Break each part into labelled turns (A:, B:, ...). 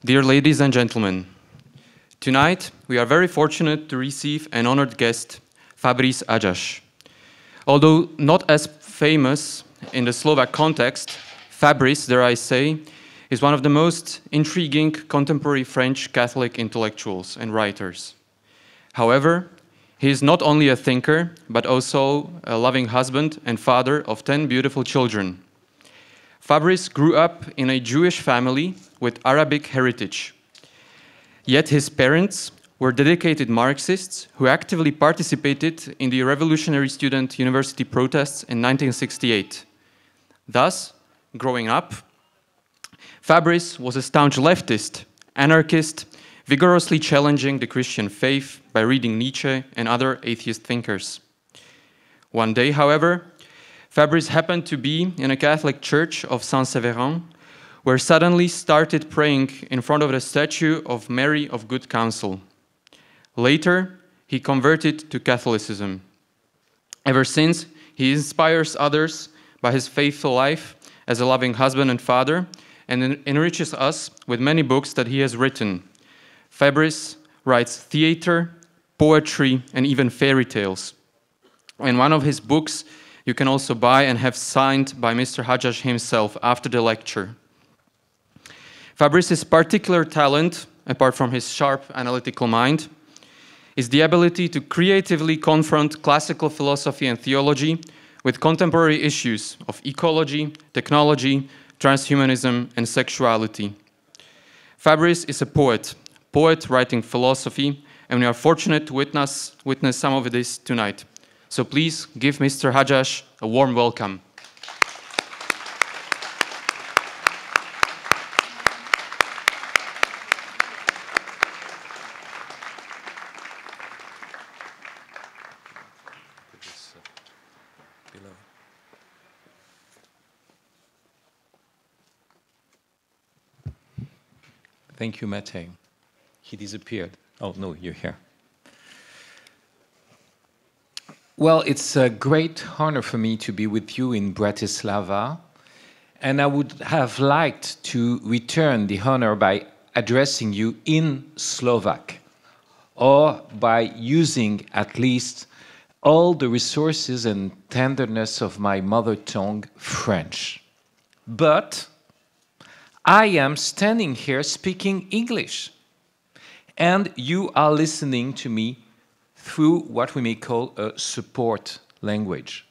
A: Dear ladies and gentlemen, tonight we are very fortunate to receive an honored guest, Fabrice Hadjadj. Although not as famous in the Slovak context, Fabrice, dare I say, is one of the most intriguing contemporary French Catholic intellectuals and writers. However, he is not only a thinker, but also a loving husband and father of 10 beautiful children. Fabrice grew up in a Jewish family with Arabic heritage. Yet his parents were dedicated Marxists who actively participated in the revolutionary student university protests in 1968. Thus, growing up, Fabrice was a staunch leftist, anarchist, vigorously challenging the Christian faith by reading Nietzsche and other atheist thinkers. One day, however, Fabrice happened to be in a Catholic church of Saint-Séverin, where suddenly started praying in front of the statue of Mary of Good Counsel. Later, he converted to Catholicism. Ever since, he inspires others by his faithful life as a loving husband and father, and enriches us with many books that he has written. Fabrice writes theater, poetry, and even fairy tales. And one of his books you can also buy and have signed by Mr. Hadjadj himself after the lecture. Fabrice's particular talent, apart from his sharp analytical mind, is the ability to creatively confront classical philosophy and theology with contemporary issues of ecology, technology, transhumanism, and sexuality. Fabrice is a poet writing philosophy, and we are fortunate to witness some of this tonight. So please give Mr. Hadjadj a warm welcome.
B: Thank you, Matej. He disappeared. Oh, no, you're here. Well, it's a great honor for me to be with you in Bratislava, and I would have liked to return the honor by addressing you in Slovak, or by using at least all the resources and tenderness of my mother tongue, French. But I am standing here speaking English, and you are listening to me through what we may call a support language.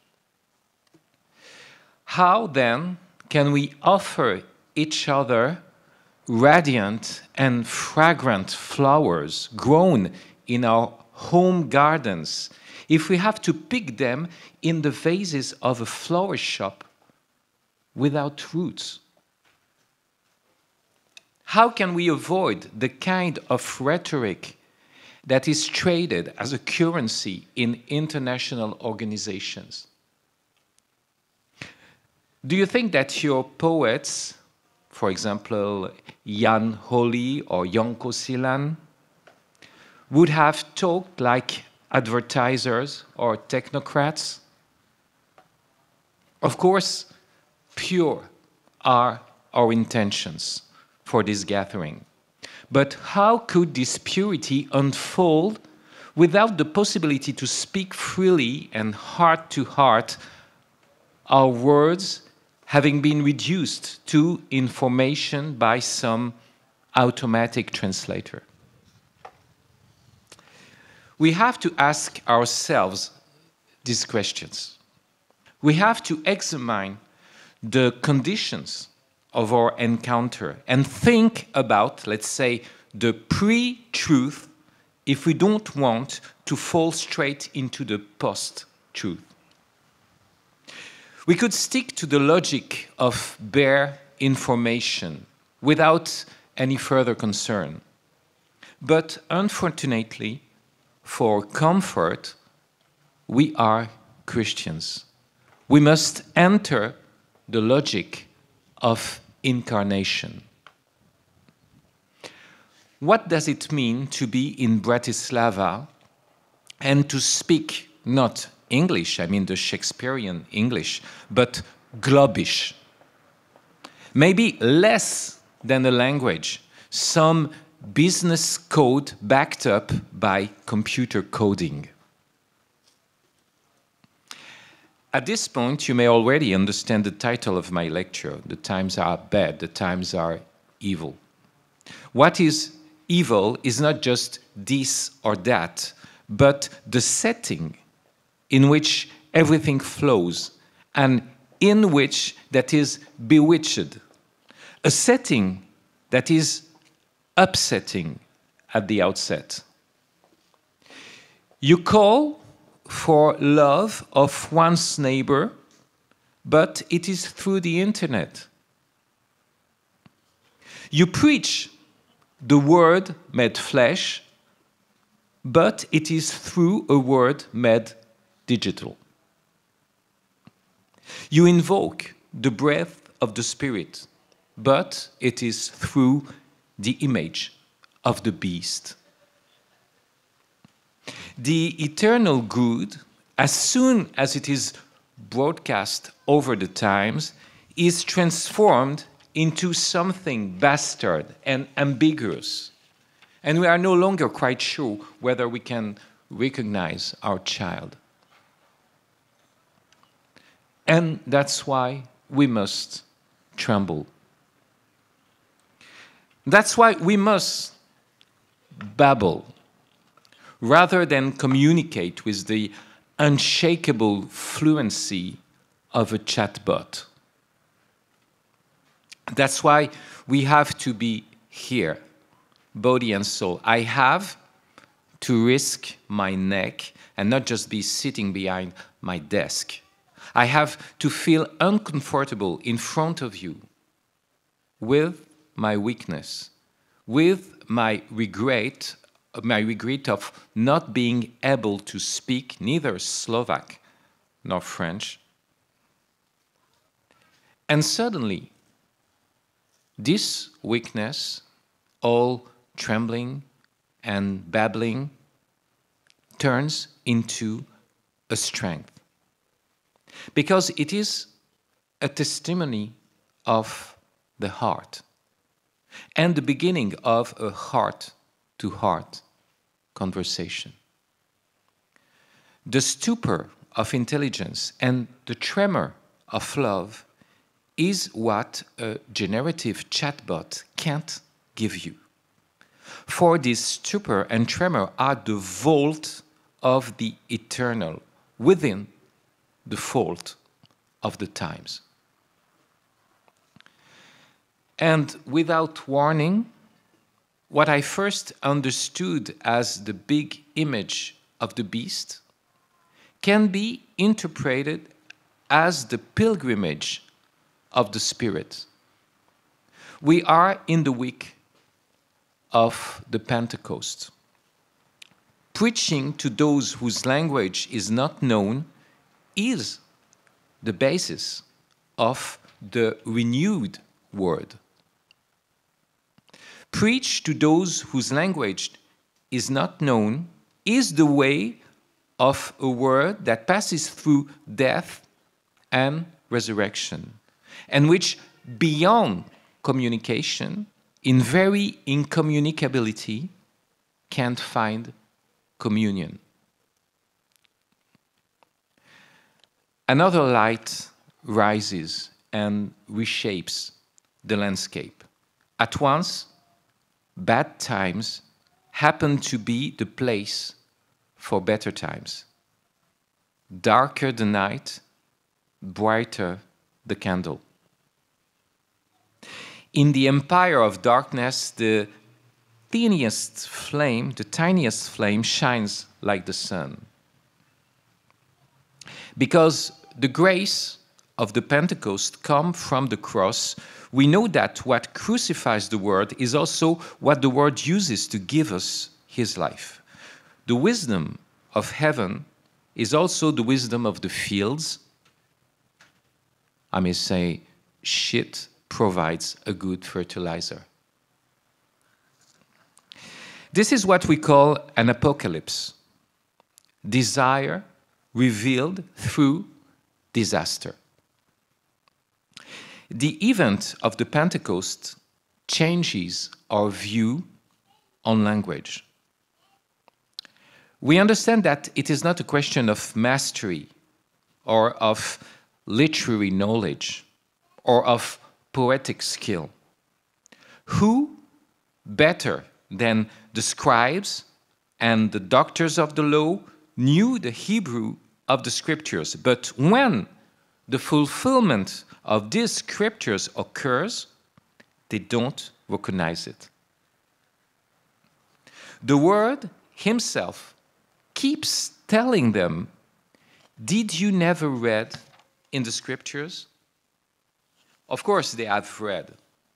B: How then can we offer each other radiant and fragrant flowers grown in our home gardens if we have to pick them in the vases of a flower shop without roots? How can we avoid the kind of rhetoric that is traded as a currency in international organizations? Do you think that your poets, for example, Jan Holi or Janko Silan, would have talked like advertisers or technocrats? Of course, pure are our intentions for this gathering. But how could this purity unfold without the possibility to speak freely and heart to heart, our words having been reduced to information by some automatic translator? We have to ask ourselves these questions. We have to examine the conditions of our encounter and think about, let's say, the pre-truth if we don't want to fall straight into the post-truth. We could stick to the logic of bare information without any further concern. But unfortunately, for comfort, we are Christians. We must enter the logic of incarnation. What does it mean to be in Bratislava and to speak not English, I mean the Shakespearean English, but Globish? Maybe less than a language, some business code backed up by computer coding. At this point, you may already understand the title of my lecture. The times are bad, the times are evil. What is evil is not just this or that, but the setting in which everything flows and in which that is bewitched. A setting that is upsetting at the outset. You call for love of one's neighbor, but it is through the internet. You preach the word made flesh, but it is through a word made digital. You invoke the breath of the Spirit, but it is through the image of the beast. The eternal good, as soon as it is broadcast over the times, is transformed into something bastard and ambiguous. And we are no longer quite sure whether we can recognize our child. And that's why we must tremble. That's why we must babble, rather than communicate with the unshakable fluency of a chatbot. That's why we have to be here, body and soul. I have to risk my neck and not just be sitting behind my desk. I have to feel uncomfortable in front of you with my weakness, with my regret of not being able to speak neither Slovak nor French. And suddenly, this weakness, all trembling and babbling, turns into a strength. Because it is a testimony of the heart and the beginning of a heart-to-heart conversation. The stupor of intelligence and the tremor of love is what a generative chatbot can't give you. For this stupor and tremor are the vault of the eternal within the fault of the times. And without warning, what I first understood as the big image of the beast can be interpreted as the pilgrimage of the Spirit. We are in the week of the Pentecost. Preaching to those whose language is not known is the basis of the renewed word. Preach to those whose language is not known is the way of a word that passes through death and resurrection, and which, beyond communication, in very incommunicability, can't find communion. Another light rises and reshapes the landscape. At once, bad times happen to be the place for better times. Darker the night, brighter the candle. In the empire of darkness, the tiniest flame shines like the sun. Because the grace of the Pentecost comes from the cross, we know that what crucifies the Word is also what the Word uses to give us His life. The wisdom of heaven is also the wisdom of the fields. I may say, shit provides a good fertilizer. This is what we call an apocalypse. Desire revealed through disaster. The event of the Pentecost changes our view on language. We understand that it is not a question of mastery or of literary knowledge or of poetic skill. Who better than the scribes and the doctors of the law knew the Hebrew of the scriptures? But when the fulfillment of these scriptures occurs, they don't recognize it. The Word Himself keeps telling them, did you never read in the scriptures? Of course they have read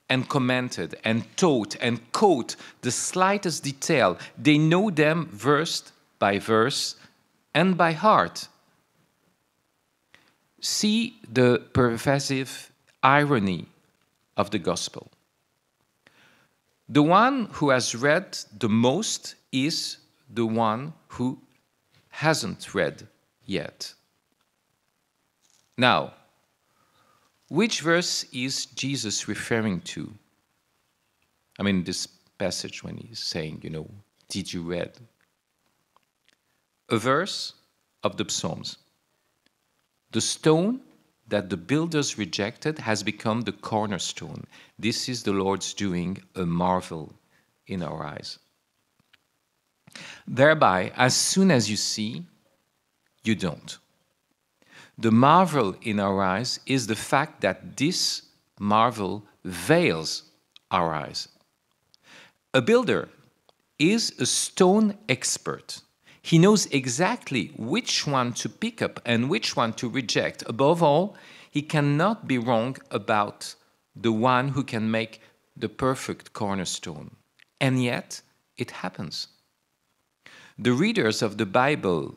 B: and commented and taught and quote the slightest detail. They know them verse by verse and by heart. See the pervasive irony of the gospel. The one who has read the most is the one who hasn't read yet. Now, which verse is Jesus referring to? I mean, this passage when he's saying, did you read? A verse of the Psalms. The stone that the builders rejected has become the cornerstone. This is the Lord's doing, a marvel in our eyes. Thereby, as soon as you see, you don't. The marvel in our eyes is the fact that this marvel veils our eyes. A builder is a stone expert. He knows exactly which one to pick up and which one to reject. Above all, he cannot be wrong about the one who can make the perfect cornerstone. And yet, it happens. The readers of the Bible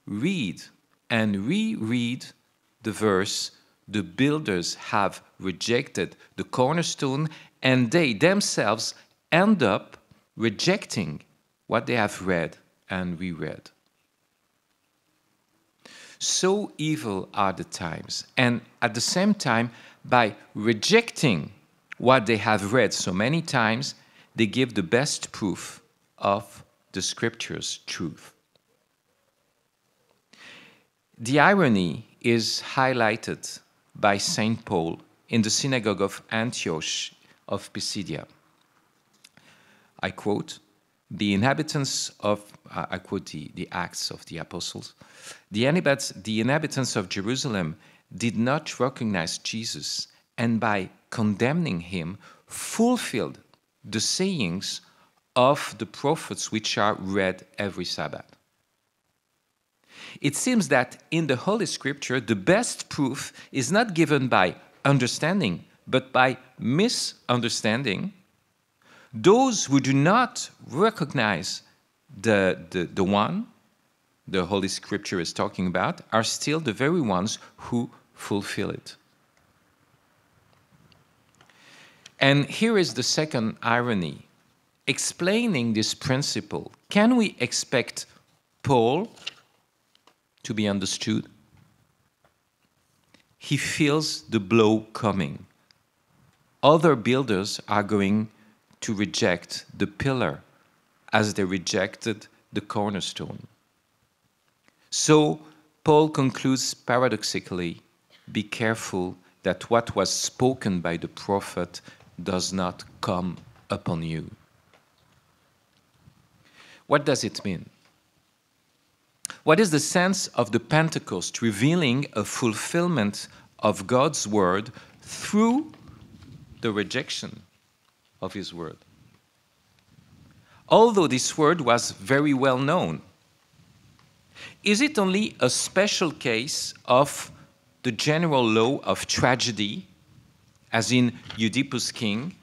B: read and reread the verse, the builders have rejected the cornerstone, and they themselves end up rejecting what they have read and reread. So evil are the times, and at the same time, by rejecting what they have read so many times, they give the best proof of the Scripture's truth. The irony is highlighted by St. Paul in the synagogue of Antioch of Pisidia. I quote, the inhabitants of, I quote the Acts of the Apostles, the inhabitants of Jerusalem did not recognize Jesus, and by condemning him, fulfilled the sayings of the prophets which are read every Sabbath. It seems that in the Holy Scripture, the best proof is not given by understanding, but by misunderstanding. Those who do not recognize the one the Holy Scripture is talking about are still the very ones who fulfill it. And here is the second irony. Explaining this principle, can we expect Paul to be understood? He feels the blow coming. Other builders are going to reject the pillar as they rejected the cornerstone. So Paul concludes paradoxically, be careful that what was spoken by the prophet does not come upon you. What does it mean? What is the sense of the Pentecost revealing a fulfillment of God's word through the rejection of his word? Although this word was very well known, is it only a special case of the general law of tragedy, as in Oedipus' king,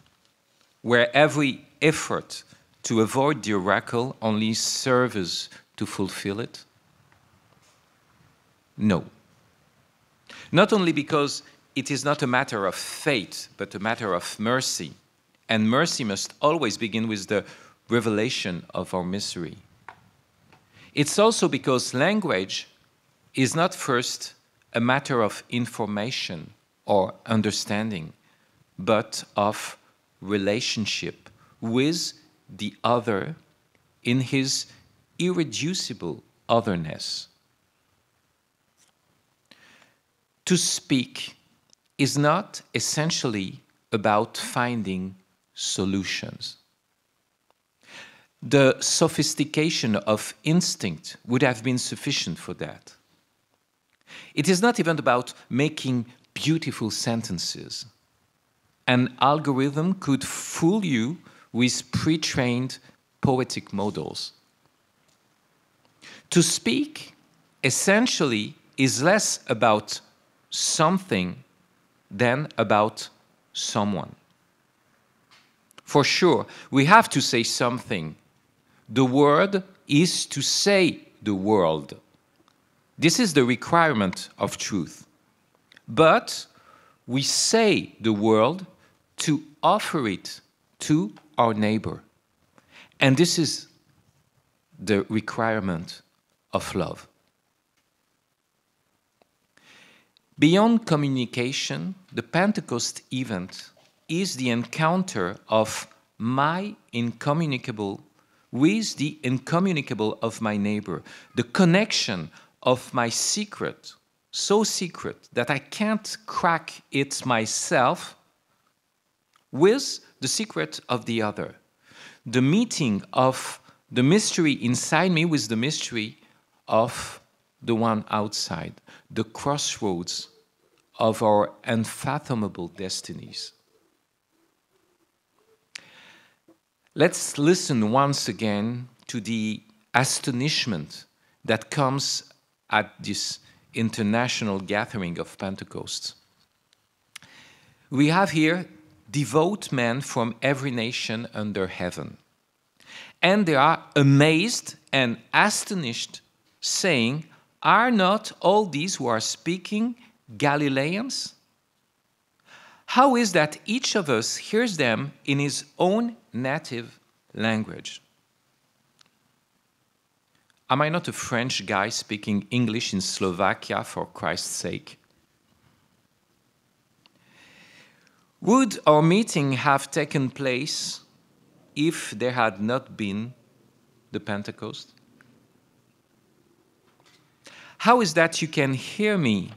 B: where every effort to avoid the oracle only serves to fulfill it? No. Not only because it is not a matter of fate, but a matter of mercy. And mercy must always begin with the revelation of our misery. It's also because language is not first a matter of information or understanding, but of relationship with the other in his irreducible otherness. To speak is not essentially about finding solutions. The sophistication of instinct would have been sufficient for that. It is not even about making beautiful sentences. An algorithm could fool you with pre-trained poetic models. To speak, essentially, is less about something than about someone. For sure, we have to say something. The word is to say the world. This is the requirement of truth. But we say the world to offer it to our neighbor. And this is the requirement of love. Beyond communication, the Pentecost event is the encounter of my incommunicable with the incommunicable of my neighbor, the connection of my secret, so secret that I can't crack it myself, with the secret of the other. The meeting of the mystery inside me with the mystery of the one outside, the crossroads of our unfathomable destinies. Let's listen once again to the astonishment that comes at this international gathering of Pentecost. We have here devout men from every nation under heaven. And they are amazed and astonished, saying, "Are not all these who are speaking Galileans? How is that each of us hears them in his own native language?" Am I not a French guy speaking English in Slovakia for Christ's sake? Would our meeting have taken place if there had not been the Pentecost? How is that you can hear me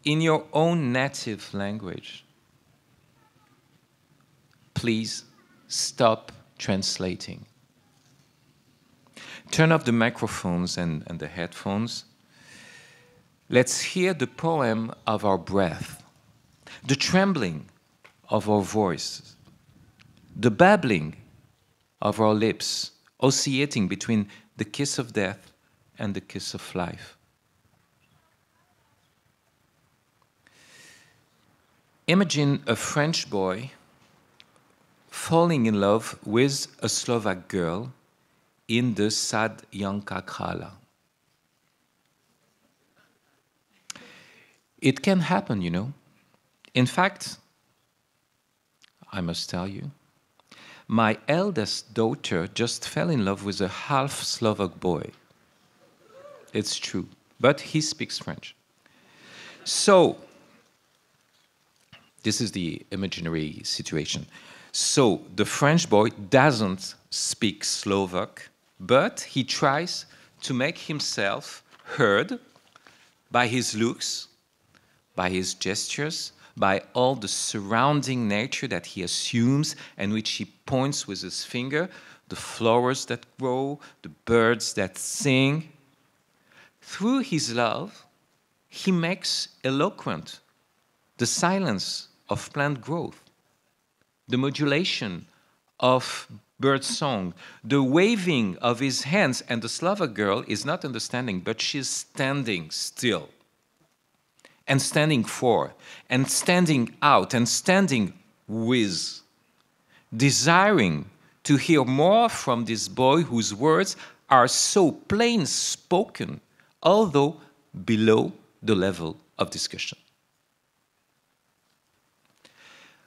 B: in your own native language? Please stop translating. Turn off the microphones and the headphones. Let's hear the poem of our breath, the trembling of our voice, the babbling of our lips, oscillating between the kiss of death and the kiss of life. Imagine a French boy falling in love with a Slovak girl in the sad Janka Krala. It can happen, you know. In fact, I must tell you, my eldest daughter just fell in love with a half Slovak boy. It's true, but he speaks French. So, this is the imaginary situation. So, the French boy doesn't speak Slovak, but he tries to make himself heard by his looks, by his gestures, by all the surrounding nature that he assumes and which he points with his finger, the flowers that grow, the birds that sing. Through his love, he makes eloquent the silence of plant growth, the modulation of bird song, the waving of his hands, and the Slovak girl is not understanding, but she's standing still, and standing for, and standing out, and standing with, desiring to hear more from this boy whose words are so plain spoken, although below the level of discussion.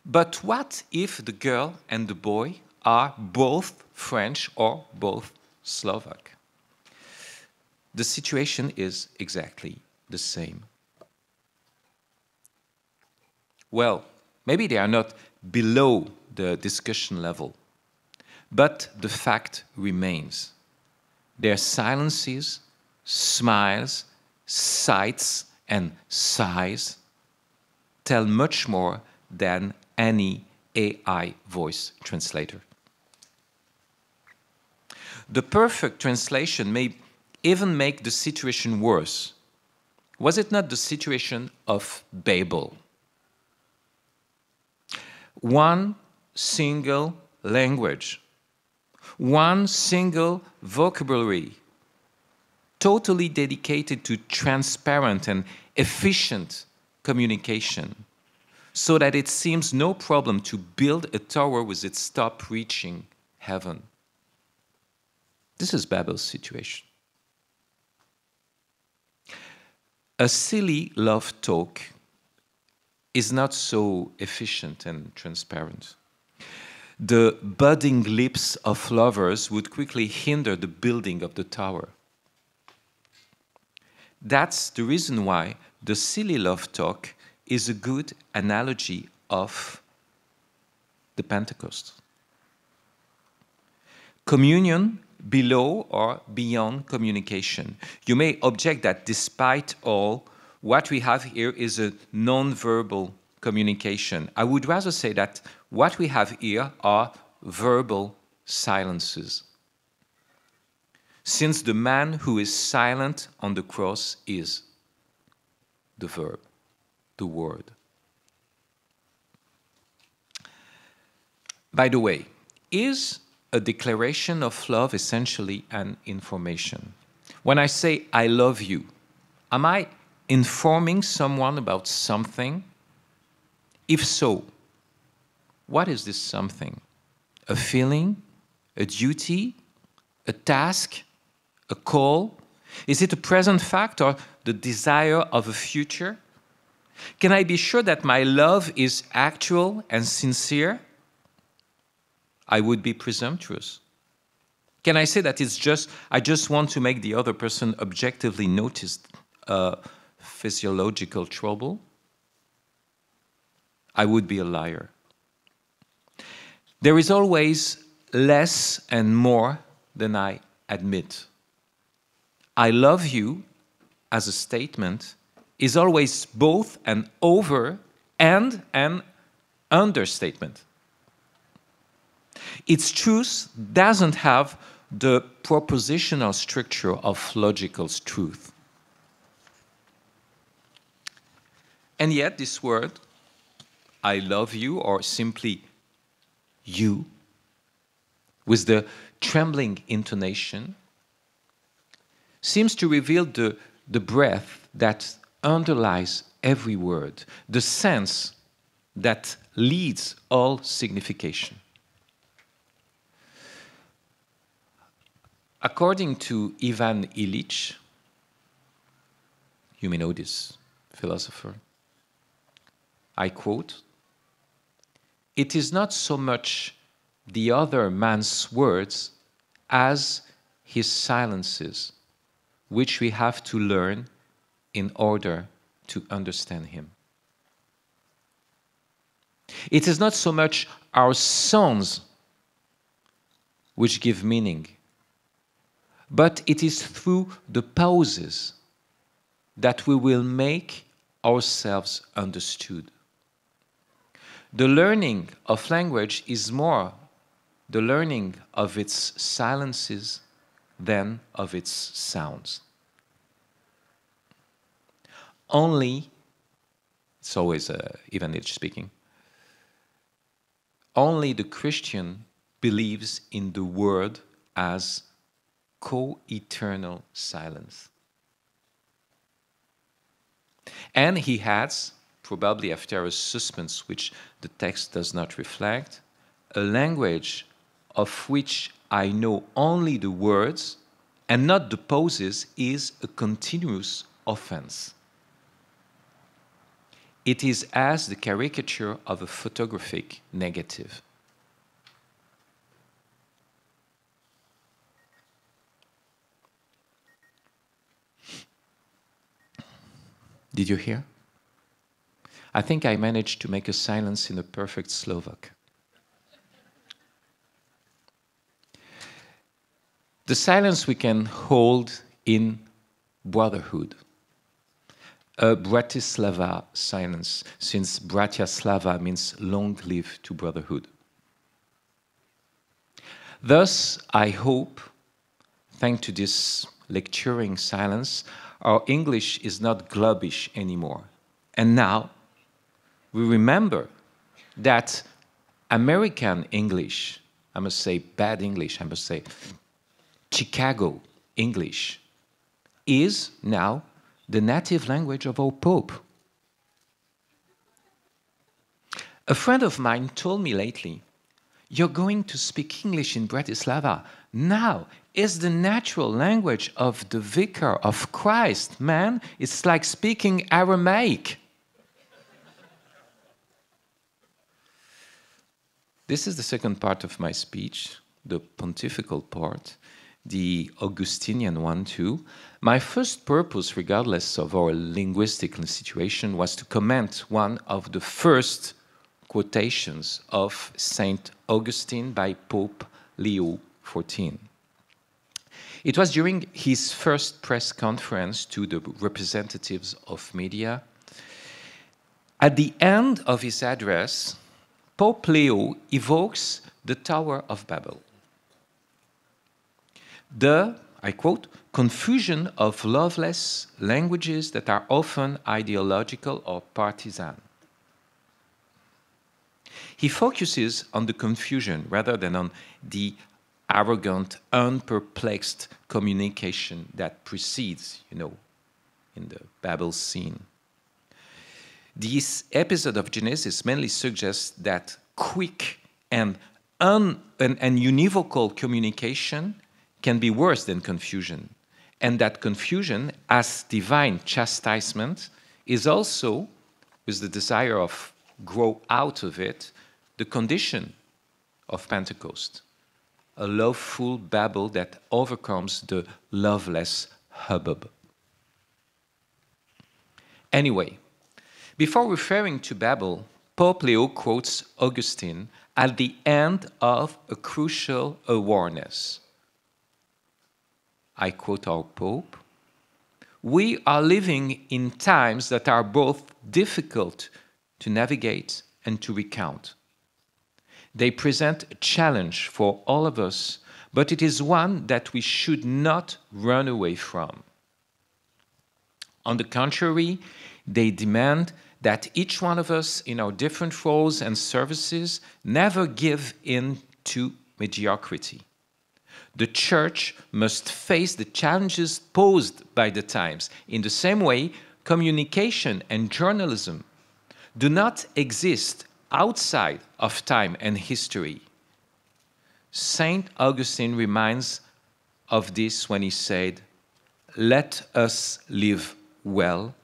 B: But what if the girl and the boy are both French or both Slovak? The situation is exactly the same. Well, maybe they are not below the discussion level. But the fact remains. Their silences, smiles, sights, and sighs tell much more than any AI voice translator. The perfect translation may even make the situation worse. Was it not the situation of Babel? One single language, one single vocabulary, totally dedicated to transparent and efficient communication, so that it seems no problem to build a tower with its top reaching heaven. This is Babel's situation. A silly love talk is not so efficient and transparent. The budding lips of lovers would quickly hinder the building of the tower. That's the reason why the silly love talk is a good analogy of the Pentecost. Communion below or beyond communication. You may object that despite all, what we have here is a non-verbal communication. I would rather say that what we have here are verbal silences. Since the man who is silent on the cross is the verb, the word. By the way, is a declaration of love essentially an information? When I say I love you, am I informing someone about something? If so, what is this something? A feeling? A duty? A task? A call? Is it a present fact or the desire of a future? Can I be sure that my love is actual and sincere? I would be presumptuous. Can I say that I just want to make the other person objectively notice physiological trouble? I would be a liar. There is always less and more than I admit. I love you as a statement is always both an over and an understatement. Its truth doesn't have the propositional structure of logical truth. And yet this word, I love you, or simply you, with the trembling intonation, seems to reveal the breath that underlies every word, the sense that leads all signification. According to Ivan Illich, you may know this philosopher, I quote, "It is not so much the other man's words as his silences, which we have to learn in order to understand him. It is not so much our songs which give meaning, but it is through the pauses that we will make ourselves understood. The learning of language is more the learning of its silences than of its sounds. Only," it's always Ivan Illich speaking, "only the Christian believes in the word as co-eternal silence." And he adds, probably after a suspense which the text does not reflect, "A language of which I know only the words and not the pauses is a continuous offense. It is as the caricature of a photographic negative." Did you hear? I think I managed to make a silence in a perfect Slovak. The silence we can hold in brotherhood. A Bratislava silence, since Bratislava means long live to brotherhood. Thus, I hope, thanks to this lecturing silence, our English is not globbish anymore. And now, we remember that American English, I must say bad English, I must say Chicago English, is now the native language of our Pope. A friend of mine told me lately, "You're going to speak English in Bratislava. Now is the natural language of the vicar of Christ, man. It's like speaking Aramaic." This is the second part of my speech, the pontifical part, the Augustinian one too. My first purpose, regardless of our linguistic situation, was to comment one of the first quotations of Saint Augustine by Pope Leo XIV. It was during his first press conference to the representatives of media. At the end of his address, Pope Leo evokes the Tower of Babel. The, I quote, confusion of loveless languages that are often ideological or partisan. He focuses on the confusion rather than on the arrogant, unperplexed communication that precedes, in the Babel scene. This episode of Genesis mainly suggests that quick and univocal communication can be worse than confusion, and that confusion, as divine chastisement, is also, with the desire of grow out of it, the condition of Pentecost, a loveful Babel that overcomes the loveless hubbub. Anyway, before referring to Babel, Pope Leo quotes Augustine at the end of a crucial awareness. I quote our Pope, "We are living in times that are both difficult to navigate and to recount. They present a challenge for all of us, but it is one that we should not run away from. On the contrary, they demand that each one of us in our different roles and services never give in to mediocrity. The Church must face the challenges posed by the times. In the same way, communication and journalism do not exist outside of time and history." Saint Augustine reminds of this when he said, "Let us live well,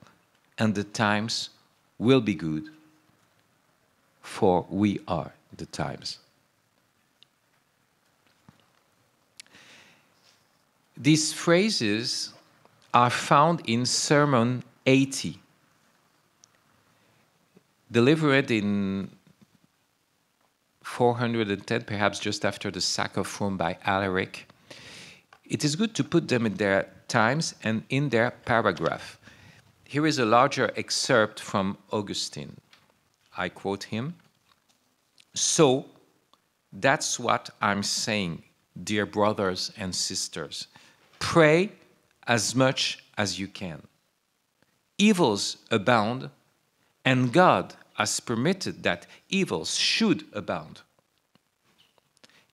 B: and the times will be good, for we are the times." These phrases are found in Sermon 80, delivered in 410, perhaps just after the sack of Rome by Alaric. It is good to put them in their times and in their paragraph. Here is a larger excerpt from Augustine. I quote him, "So, that's what I'm saying, dear brothers and sisters. Pray as much as you can. Evils abound, and God has permitted that evils should abound.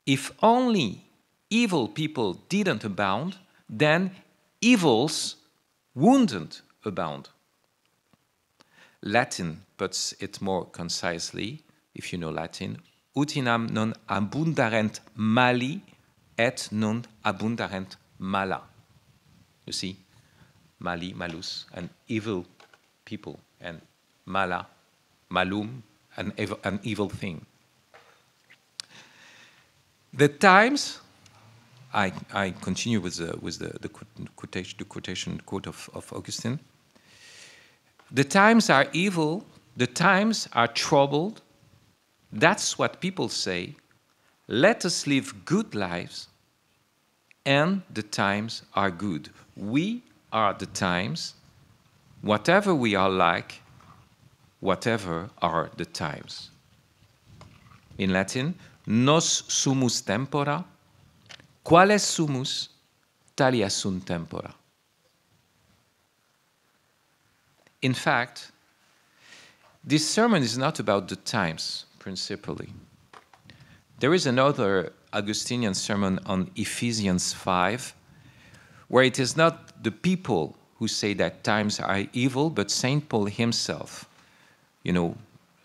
B: If only evil people didn't abound, then evils wouldn't abound." Latin puts it more concisely, if you know Latin, "Utinam non abundarent mali et non abundarent mala." You see, mali, malus, an evil people, and mala, malum, an evil thing. The times, I continue with the quote of Augustine. The times are evil, the times are troubled. That's what people say. Let us live good lives, and the times are good. We are the times, whatever we are like, whatever are the times. In Latin, nos sumus tempora, quales sumus, talia sunt tempora. In fact, this sermon is not about the times, principally. There is another Augustinian sermon on Ephesians 5, where it is not the people who say that times are evil, but St. Paul himself. You know,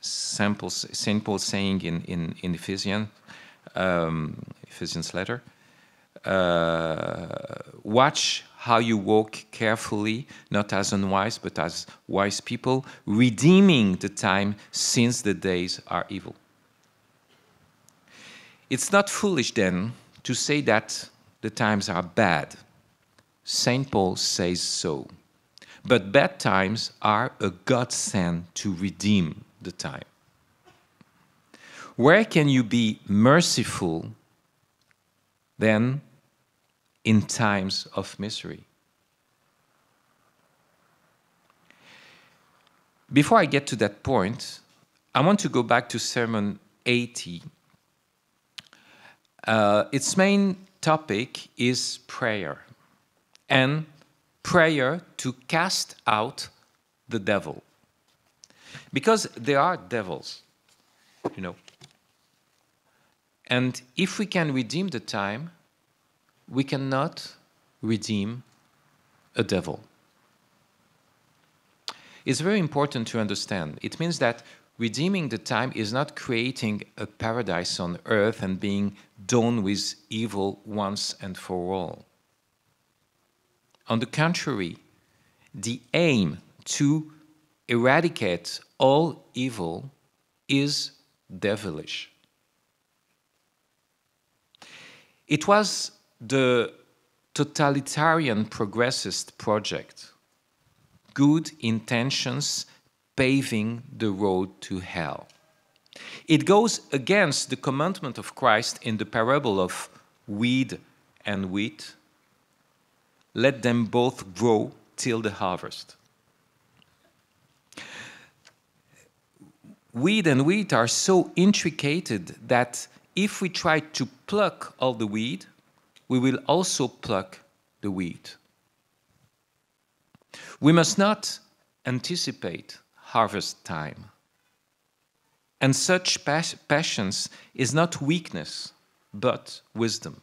B: St. Paul saying in Ephesians letter, watch how you walk carefully, not as unwise, but as wise people, redeeming the time since the days are evil. It's not foolish then to say that the times are bad. St. Paul says so. But bad times are a godsend to redeem the time. Where can you be merciful then in times of misery? Before I get to that point, I want to go back to Sermon 80. Its main topic is prayer, and prayer to cast out the devil. Because there are devils, you know. And if we can redeem the time, we cannot redeem a devil. It's very important to understand. It means that redeeming the time is not creating a paradise on earth and being done with evil once and for all. On the contrary, the aim to eradicate all evil is devilish. It was the totalitarian progressist project, good intentions paving the road to hell. It goes against the commandment of Christ in the parable of weed and wheat. Let them both grow till the harvest. Weed and wheat are so intricated that if we try to pluck all the weed, we will also pluck the wheat. We must not anticipate harvest time. And such patience is not weakness, but wisdom.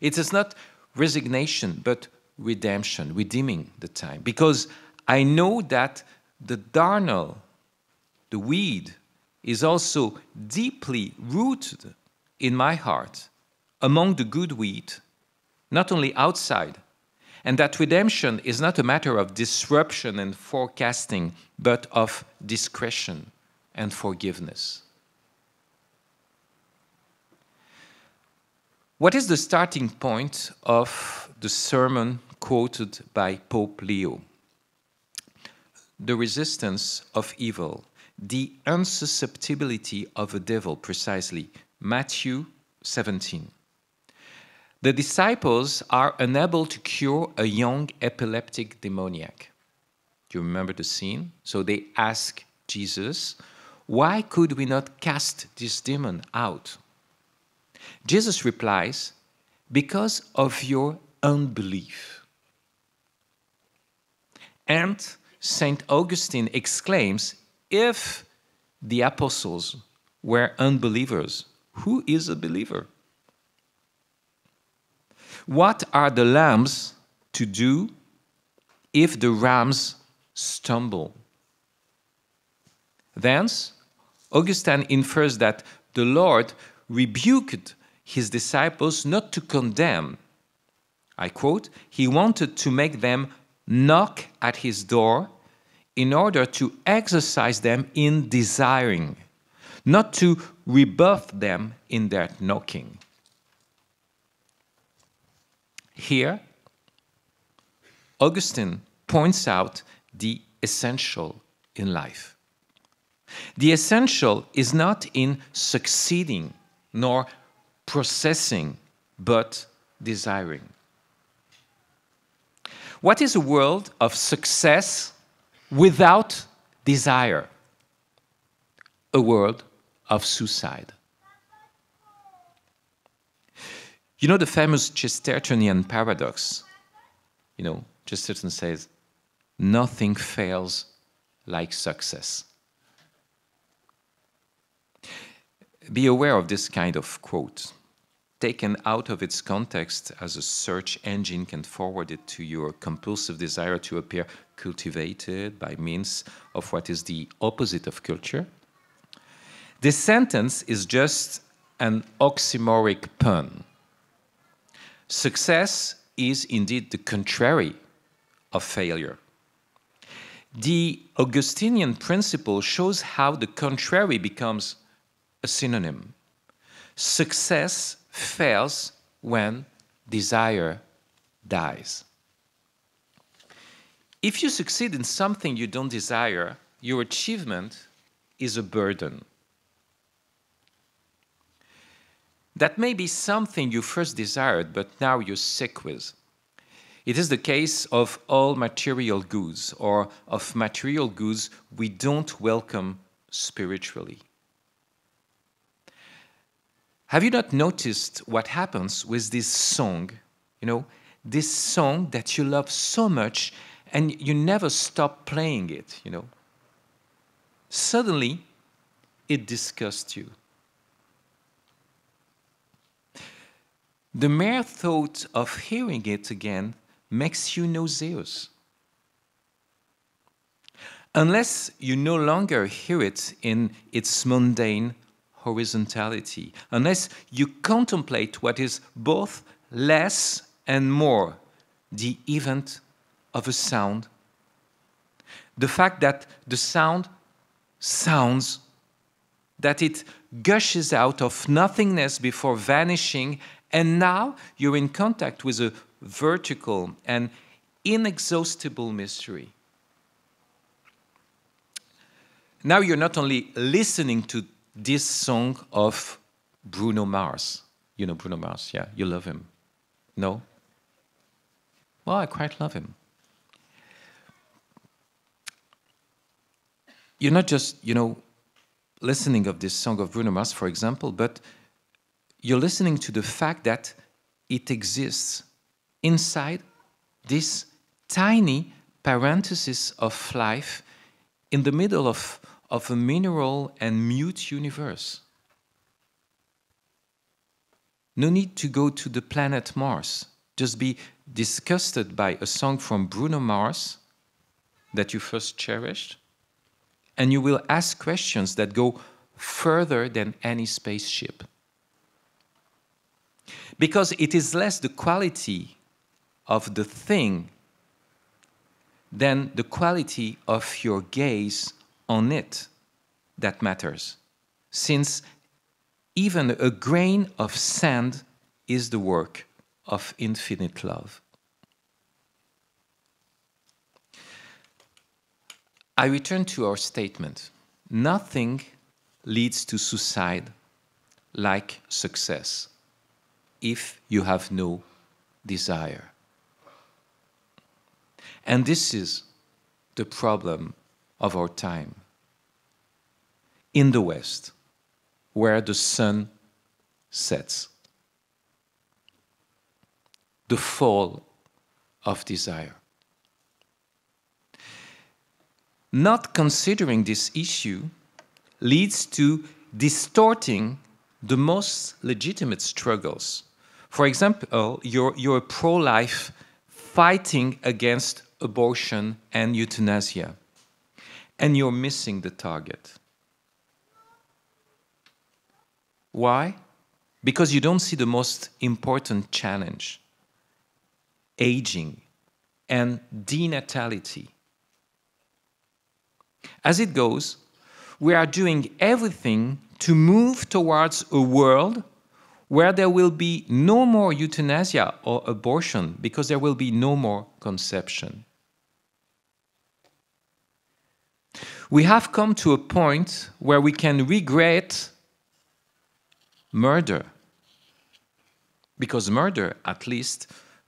B: It is not resignation, but redemption, redeeming the time. Because I know that the darnel, the weed, is also deeply rooted in my heart, among the good wheat, not only outside, and that redemption is not a matter of disruption and forecasting, but of discretion and forgiveness. What is the starting point of the sermon quoted by Pope Leo? The resistance of evil, the unsusceptibility of a devil, precisely, Matthew 17. The disciples are unable to cure a young epileptic demoniac. Do you remember the scene? So they ask Jesus, why could we not cast this demon out? Jesus replies, because of your unbelief. And St. Augustine exclaims, if the apostles were unbelievers, who is a believer? What are the lambs to do if the rams stumble? Thence, Augustine infers that the Lord rebuked his disciples not to condemn. I quote, he wanted to make them knock at his door in order to exercise them in desiring, not to rebuff them in their knocking. Here, Augustine points out the essential in life. The essential is not in succeeding nor processing, but desiring? What is a world of success without desire? A world of suicide. You know the famous Chestertonian paradox? You know, Chesterton says, nothing fails like success. Be aware of this kind of quote. Taken out of its context as a search engine can forward it to your compulsive desire to appear cultivated by means of what is the opposite of culture. This sentence is just an oxymoric pun. Success is indeed the contrary of failure. The Augustinian principle shows how the contrary becomes a synonym. Success fails when desire dies. If you succeed in something you don't desire, your achievement is a burden. That may be something you first desired, but now you're sick with. It is the case of all material goods, or of material goods we don't welcome spiritually. Have you not noticed what happens with this song? You know, this song that you love so much and you never stop playing it, you know. Suddenly, it disgusts you. The mere thought of hearing it again makes you nauseous. Unless you no longer hear it in its mundane horizontality, unless you contemplate what is both less and more, the event of a sound, the fact that the sound sounds, that it gushes out of nothingness before vanishing, and now you're in contact with a vertical and inexhaustible mystery. Now you're not only listening to this song of Bruno Mars. You know Bruno Mars, yeah, you love him. No? Well, I quite love him. You're not just, you know, listening of this song of Bruno Mars, for example, but you're listening to the fact that it exists inside this tiny parenthesis of life in the middle of a mineral and mute universe. No need to go to the planet Mars. Just be disgusted by a song from Bruno Mars that you first cherished, and you will ask questions that go further than any spaceship. Because it is less the quality of the thing than the quality of your gaze on it that matters, since even a grain of sand is the work of infinite love. I return to our statement. Nothing leads to suicide like success if you have no desire. And this is the problem of our time. In the West, where the sun sets, the fall of desire. Not considering this issue leads to distorting the most legitimate struggles. For example, you're pro-life fighting against abortion and euthanasia, and you're missing the target. Why? Because you don't see the most important challenge: aging and denatality. As it goes, we are doing everything to move towards a world where there will be no more euthanasia or abortion, because there will be no more conception. We have come to a point where we can regret murder, Because murder, at least,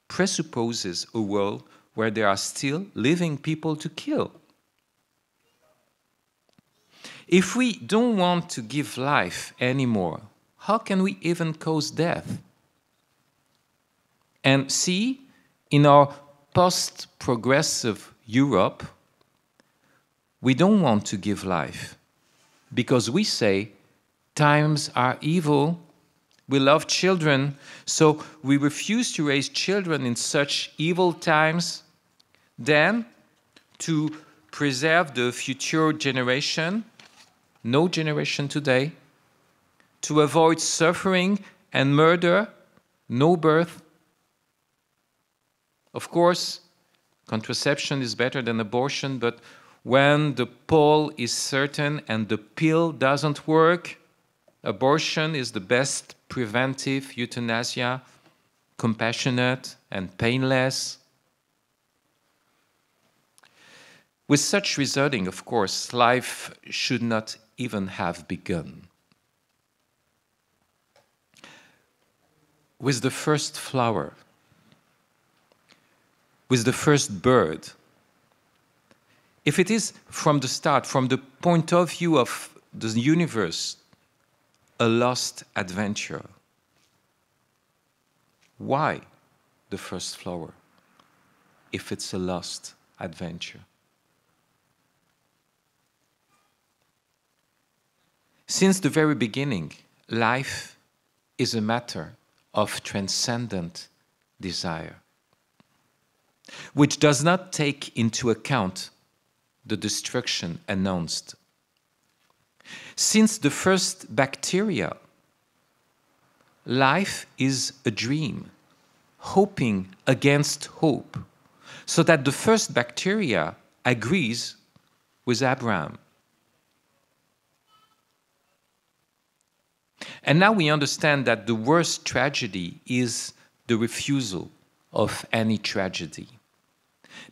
B: presupposes a world where there are still living people to kill. If we don't want to give life anymore, how can we even cause death? And see, in our post-progressive Europe, we don't want to give life because we say times are evil, we love children, so we refuse to raise children in such evil times. Then, to preserve the future generation, no generation today, to avoid suffering and murder, no birth. Of course, contraception is better than abortion, but when the pole is certain and the pill doesn't work, abortion is the best preventive euthanasia, compassionate and painless. With such reasoning, of course, life should not even have begun. With the first flower, with the first bird, if it is from the start, from the point of view of the universe, a lost adventure, why the first flower if it's a lost adventure? Since the very beginning, life is a matter of transcendent desire, which does not take into account the destruction announced. Since the first bacteria, life is a dream, hoping against hope, so that the first bacteria agrees with Abraham. And now we understand that the worst tragedy is the refusal of any tragedy.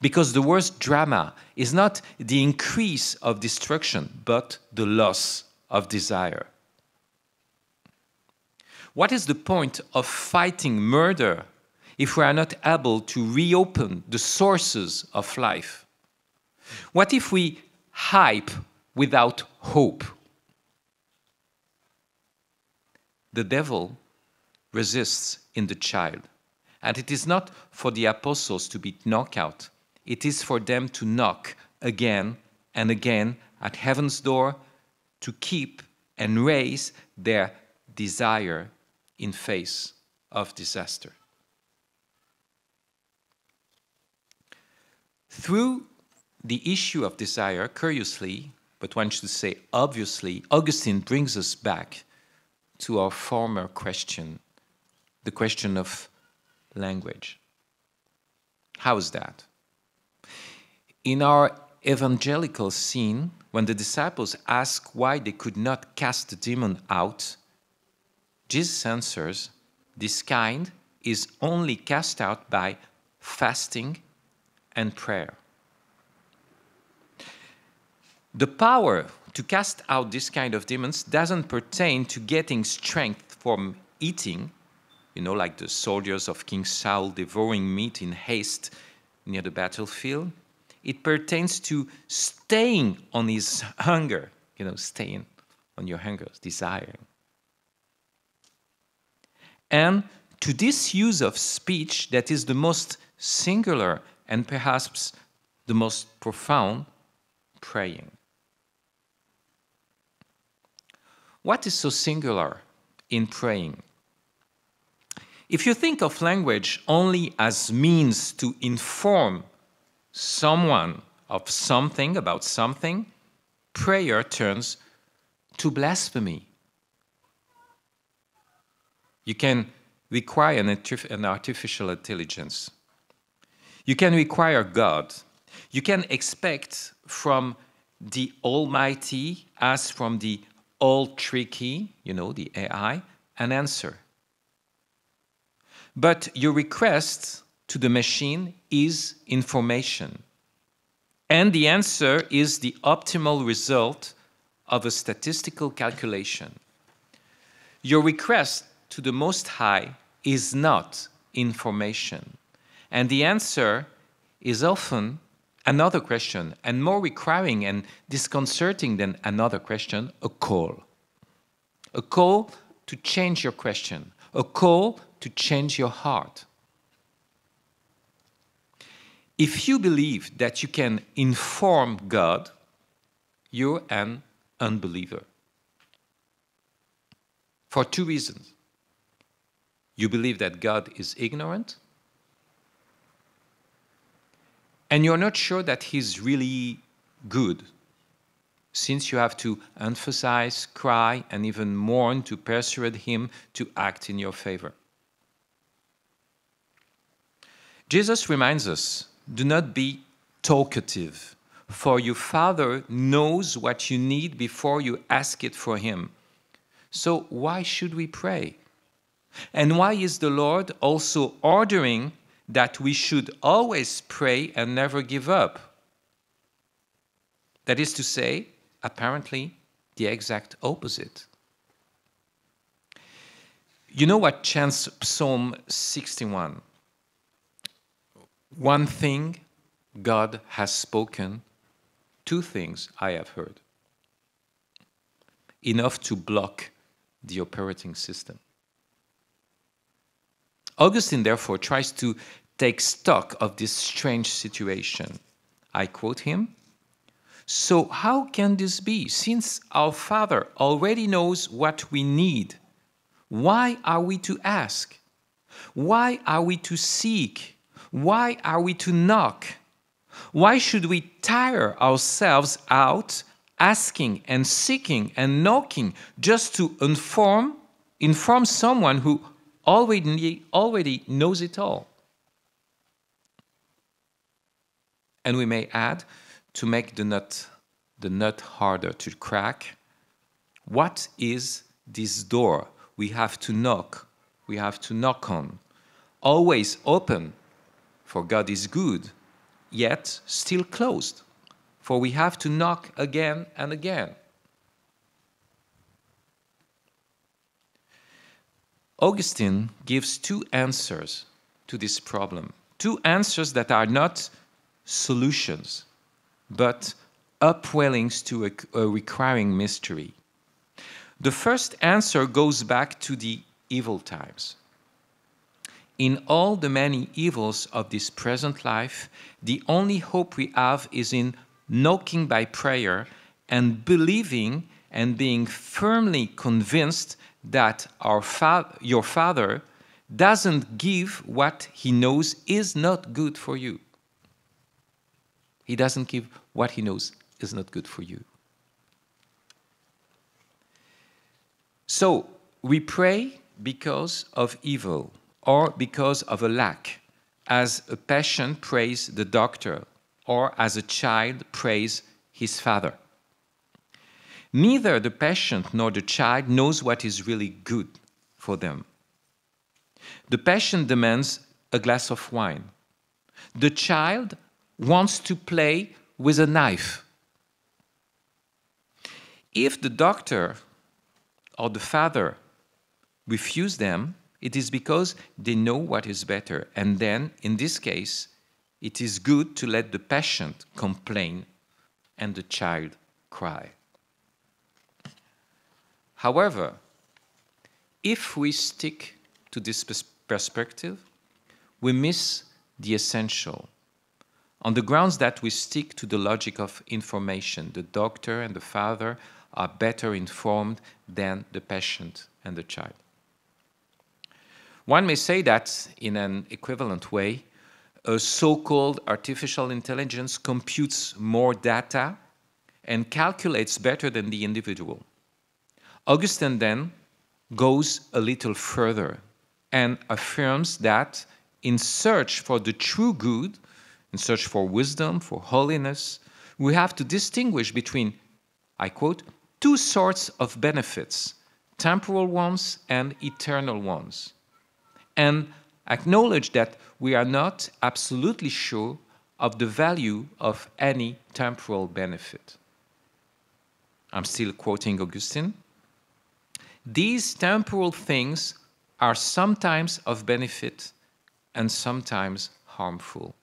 B: Because the worst drama is not the increase of destruction, but the loss of desire. What is the point of fighting murder if we are not able to reopen the sources of life? What if we hype without hope? The devil resists in the child, and it is not for the apostles to be knocked out. It is for them to knock again and again at heaven's door to keep and raise their desire in face of disaster. Through the issue of desire, curiously, but one should say obviously, Augustine brings us back to our former question, the question of language. How is that? In our evangelical scene, when the disciples ask why they could not cast the demon out, Jesus answers, this kind is only cast out by fasting and prayer. The power to cast out this kind of demons doesn't pertain to getting strength from eating, like the soldiers of King Saul devouring meat in haste near the battlefield. It pertains to staying on his hunger, staying on your hunger, desiring. And to this use of speech that is the most singular and perhaps the most profound, praying. What is so singular in praying? If you think of language only as means to inform someone of something, about something, prayer turns to blasphemy. You can require an artificial intelligence. You can require God. You can expect from the Almighty, as from the all-tricky, the AI, an answer. But your request to the machine is information. And the answer is the optimal result of a statistical calculation. Your request to the Most High is not information? And the answer is often another question, and more requiring and disconcerting than another question, a call. A call to change your question, a call to change your heart. If you believe that you can inform God, you're an unbeliever. For two reasons. You believe that God is ignorant, and you're not sure that he's really good, since you have to emphasize, cry, and even mourn to persuade him to act in your favor. Jesus reminds us, do not be talkative, for your Father knows what you need before you ask it for him. So why should we pray? And why is the Lord also ordering that we should always pray and never give up? That is to say, apparently, the exact opposite. You know what chants Psalm 61? One thing God has spoken, two things I have heard. Enough to block the operating system. Augustine, therefore, tries to take stock of this strange situation. I quote him, "So how can this be? Since our Father already knows what we need, why are we to ask? Why are we to seek? Why are we to knock? Why should we tire ourselves out asking and seeking and knocking just to inform someone who already knows it all?" And we may add, to make the nut harder to crack, what is this door we have to knock on? Always open, for God is good, yet still closed, for we have to knock again and again. Augustine gives two answers to this problem, two answers that are not solutions, but upwellings to a recurring mystery. The first answer goes back to the evil times. In all the many evils of this present life, the only hope we have is in knocking by prayer and believing and being firmly convinced that your Father doesn't give what he knows is not good for you. He doesn't give what he knows is not good for you. So we pray because of evil or because of a lack, as a patient prays the doctor or as a child prays his father. Neither the patient nor the child knows what is really good for them. The patient demands a glass of wine. The child wants to play with a knife. If the doctor or the father refuse them, it is because they know what is better. And then, in this case, it is good to let the patient complain and the child cry. However, if we stick to this perspective, we miss the essential. On the grounds that we stick to the logic of information, the doctor and the father are better informed than the patient and the child. One may say that, in an equivalent way, a so-called artificial intelligence computes more data and calculates better than the individual. Augustine then goes a little further and affirms that in search for the true good, in search for wisdom, for holiness, we have to distinguish between, I quote, two sorts of benefits, temporal ones and eternal ones, and acknowledge that we are not absolutely sure of the value of any temporal benefit. I'm still quoting Augustine. These temporal things are sometimes of benefit and sometimes harmful.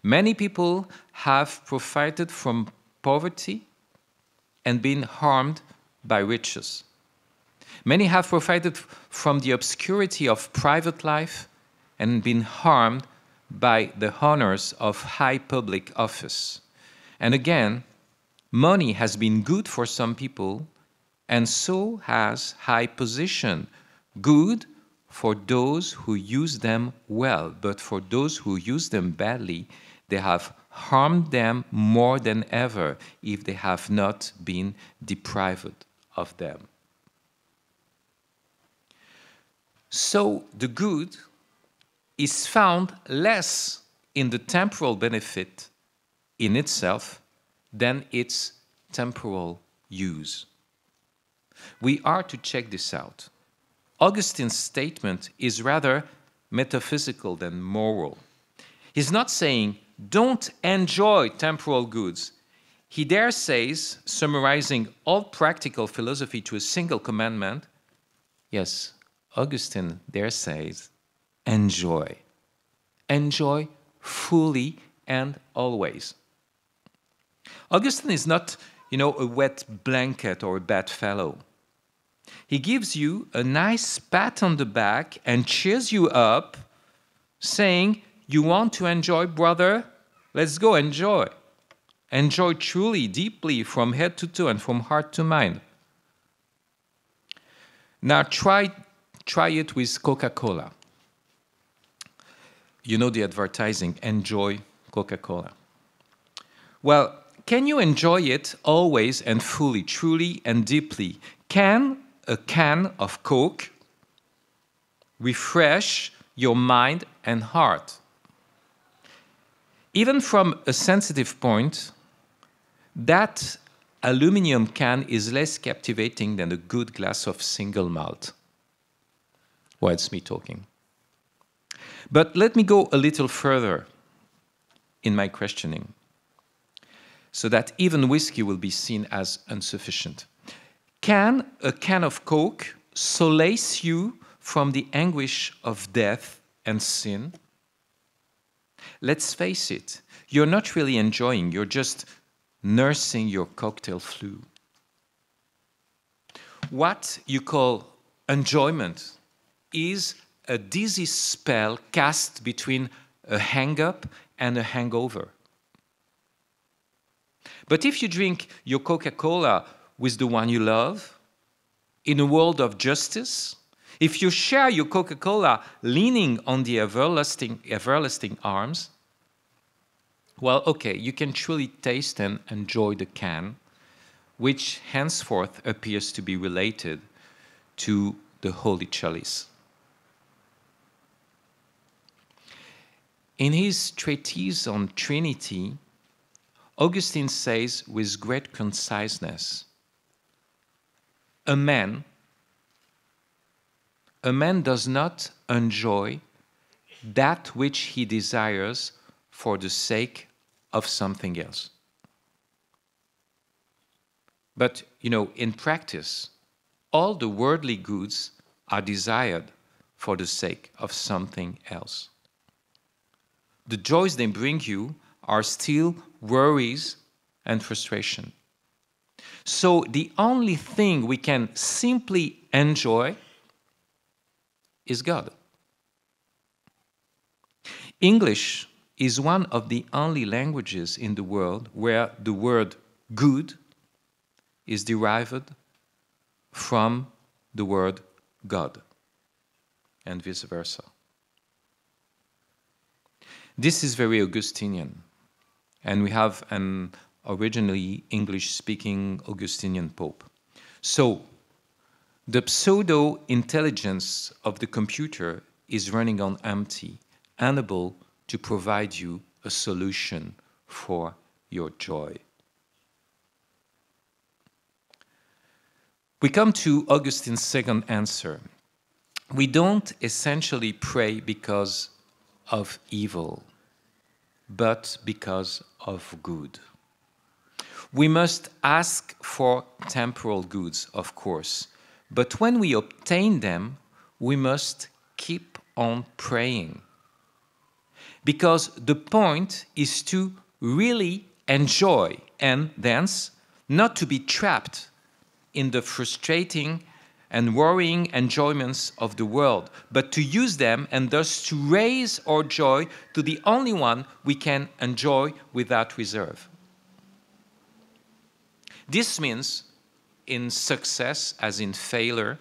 B: Many people have profited from poverty and been harmed by riches. Many have profited from the obscurity of private life and been harmed by the honors of high public office. And again, money has been good for some people, and so has high position, good for those who use them well, but for those who use them badly, they have harmed them more than ever if they have not been deprived of them. So the good is found less in the temporal benefit in itself than its temporal use. We are to check this out. Augustine's statement is rather metaphysical than moral. He's not saying, don't enjoy temporal goods. He there says, summarizing all practical philosophy to a single commandment, yes, Augustine there says, enjoy. Enjoy fully and always. Augustine is not, a wet blanket or a bad fellow. He gives you a nice pat on the back and cheers you up, saying, you want to enjoy, brother? Let's go enjoy. Enjoy truly, deeply, from head to toe and from heart to mind. Now try it with Coca-Cola. You know the advertising, enjoy Coca-Cola. Well, can you enjoy it always and fully, truly and deeply? Can a can of Coke refresh your mind and heart? Even from a sensitive point, that aluminum can is less captivating than a good glass of single malt. Well, it's me talking. But let me go a little further in my questioning, so that even whiskey will be seen as insufficient. Can a can of Coke solace you from the anguish of death and sin? Let's face it, you're not really enjoying, you're just nursing your cocktail flu. What you call enjoyment is a dizzy spell cast between a hang-up and a hangover. But if you drink your Coca-Cola with the one you love, in a world of justice, if you share your Coca-Cola leaning on the everlasting arms, well, okay, you can truly taste and enjoy the can, which henceforth appears to be related to the Holy Chalice. In his treatise on Trinity, Augustine says with great conciseness, a man does not enjoy that which he desires for the sake of something else. But, in practice, all the worldly goods are desired for the sake of something else. The joys they bring you are still worries and frustration. So the only thing we can simply enjoy is God. English is one of the only languages in the world where the word good is derived from the word God, and vice versa. This is very Augustinian, and we have an originally English-speaking Augustinian pope. So, the pseudo-intelligence of the computer is running on empty, unable to provide you a solution for your joy. We come to Augustine's second answer. We don't essentially pray because of evil, but because of good. We must ask for temporal goods, of course, but when we obtain them, we must keep on praying. Because the point is to really enjoy and thence not to be trapped in the frustrating and worrying enjoyments of the world, but to use them and thus to raise our joy to the only one we can enjoy without reserve. This means, in success as in failure,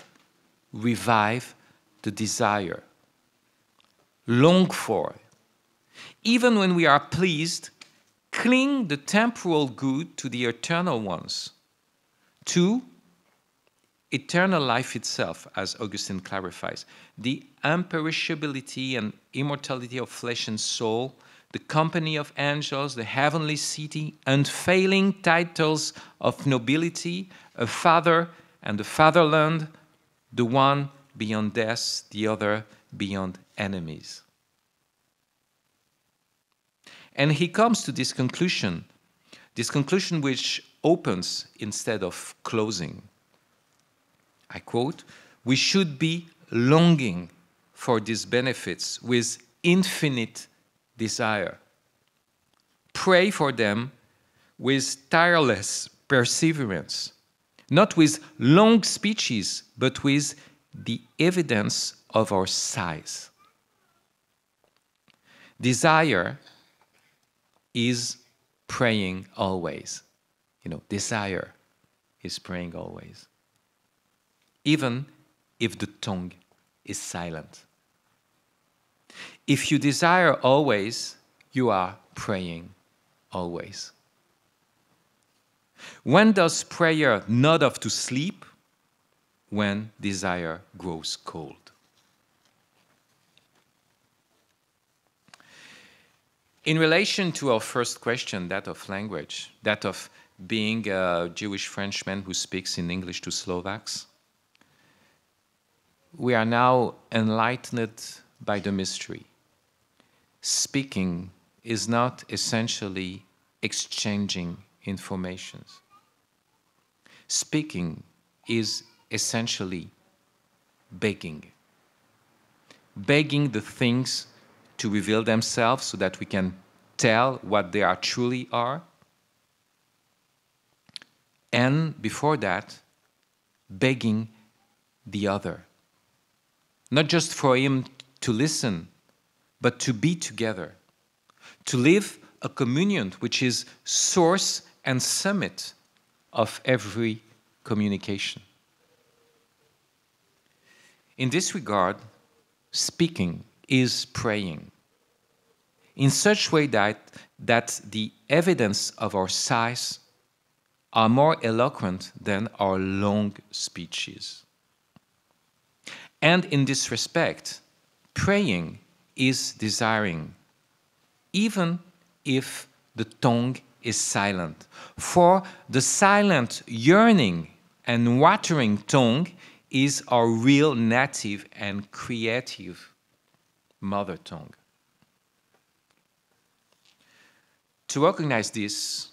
B: revive the desire. Long for. Even when we are pleased, cling the temporal good to the eternal ones. 2, eternal life itself, as Augustine clarifies, the imperishability and immortality of flesh and soul, the company of angels, the heavenly city, unfailing titles of nobility, a father and the fatherland, the one beyond death, the other beyond enemies. And he comes to this conclusion which opens instead of closing. I quote, "We should be longing for these benefits with infinite desire. Pray for them with tireless perseverance, not with long speeches, but with the evidence of our sighs." Desire is praying always. Desire is praying always. Even if the tongue is silent. If you desire always, you are praying always. When does prayer nod off to sleep? When desire grows cold. In relation to our first question, that of language, that of being a Jewish Frenchman who speaks in English to Slovaks, we are now enlightened by the mystery. Speaking is not essentially exchanging informations. Speaking is essentially begging. Begging the things to reveal themselves so that we can tell what they are truly are. And before that, begging the other. Not just for him to listen, but to be together. To live a communion which is source and summit of every communication. In this regard, speaking is praying. In such way that the evidence of our sighs are more eloquent than our long speeches. And in this respect, praying is desiring, even if the tongue is silent. For the silent, yearning and watering tongue is our real native and creative mother tongue. To recognize this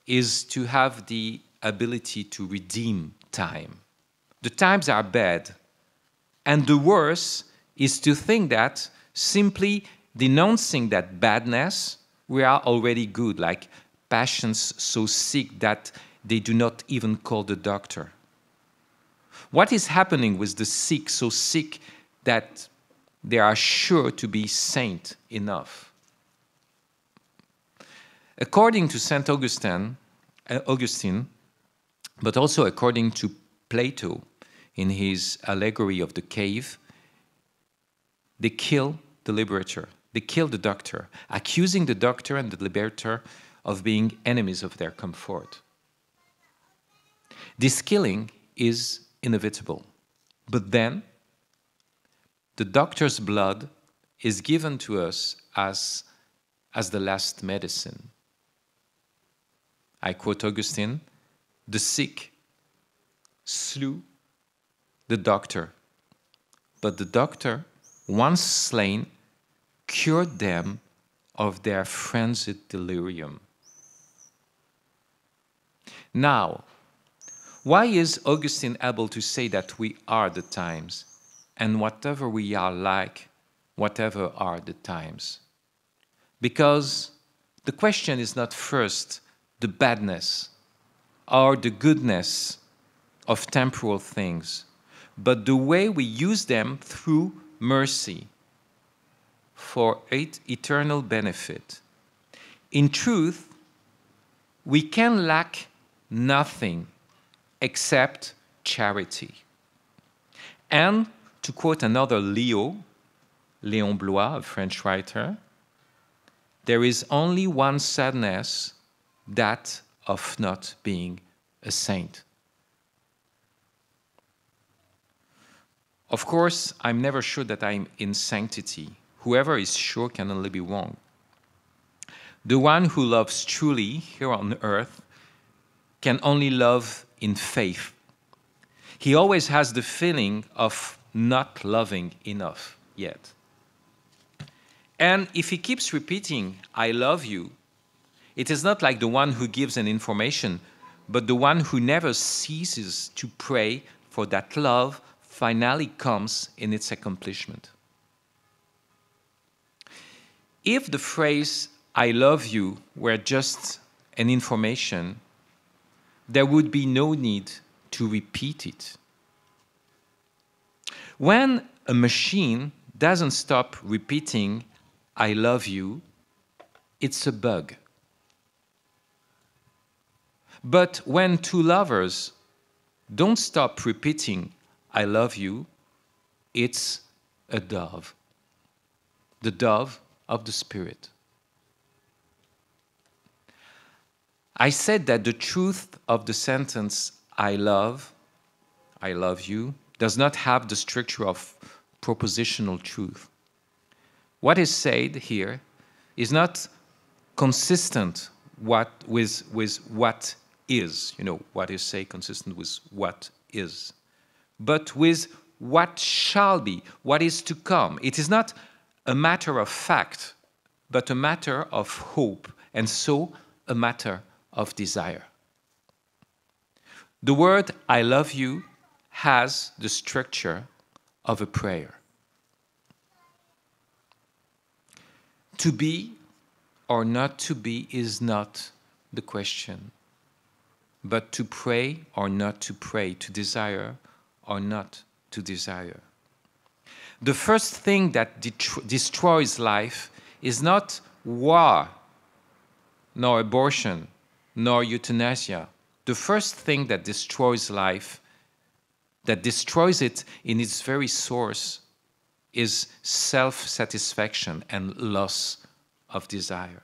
B: is to have the ability to redeem time. The times are bad, and the worst is to think that simply denouncing that badness, we are already good, like patients so sick that they do not even call the doctor. What is happening with the sick, so sick that they are sure to be saint enough? According to St. Augustine, but also according to Plato in his allegory of the cave, they kill the liberator. They kill the doctor, accusing the doctor and the liberator of being enemies of their comfort. This killing is inevitable. But then, the doctor's blood is given to us as the last medicine. I quote Augustine, "The sick slew the doctor, but the doctor, once slain, cured them of their frenzied delirium." Now, why is Augustine able to say that we are the times? and whatever we are like, whatever are the times. Because the question is not first the badness or the goodness of temporal things, but the way we use them through mercy for eternal benefit. In truth, we can lack nothing except charity. And to quote another Léon Blois, a French writer, there is only one sadness, that of not being a saint. Of course, I'm never sure that I'm in sanctity. Whoever is sure can only be wrong. The one who loves truly here on earth can only love in faith. He always has the feeling of not loving enough yet. And if he keeps repeating, I love you, it is not like the one who gives an information, but the one who never ceases to pray for that love finally comes in its accomplishment. If the phrase, I love you, were just an information, there would be no need to repeat it. When a machine doesn't stop repeating, I love you, it's a bug. But when two lovers don't stop repeating, I love you, it's a dove. The dove of the Spirit. I said that the truth of the sentence, I love you, does not have the structure of propositional truth. What is said here is not consistent with what is. You know, what is said consistent with what is. But with what shall be, what is to come. It is not a matter of fact, but a matter of hope, and so a matter of desire. The word I love you has the structure of a prayer. To be or not to be is not the question, but to pray or not to pray, to desire or not to desire. The first thing that destroys life is not war, nor abortion, nor euthanasia. The first thing that destroys life, that destroys it in its very source, is self-satisfaction and loss of desire.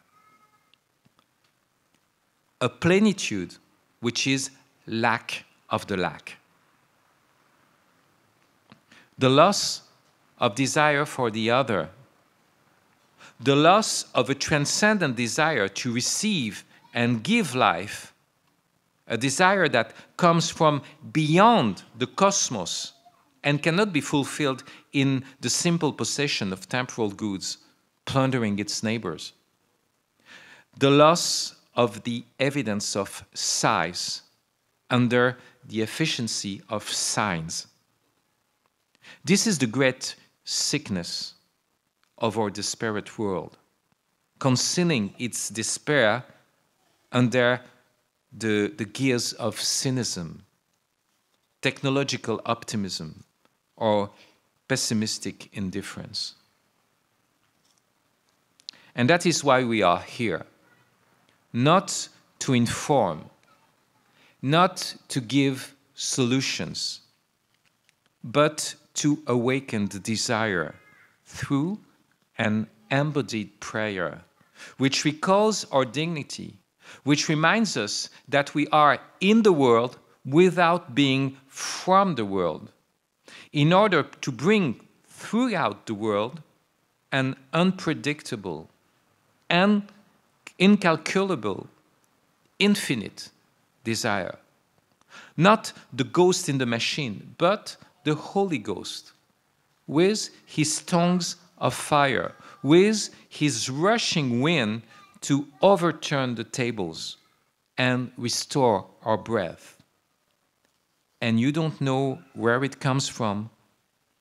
B: A plenitude which is lack of the lack. The loss of desire for the other. The loss of a transcendent desire to receive and give life. A desire that comes from beyond the cosmos and cannot be fulfilled in the simple possession of temporal goods, plundering its neighbors. The loss of the evidence of size under the efficiency of signs. This is the great sickness of our desperate world, concealing its despair under the gears of cynicism, technological optimism, or pessimistic indifference. And that is why we are here, not to inform, not to give solutions, but to awaken the desire through an embodied prayer, which recalls our dignity, which reminds us that we are in the world without being from the world, in order to bring throughout the world an unpredictable and incalculable, infinite desire. Not the ghost in the machine, but the Holy Ghost, with his tongues of fire, with his rushing wind to overturn the tables and restore our breath. And you don't know where it comes from,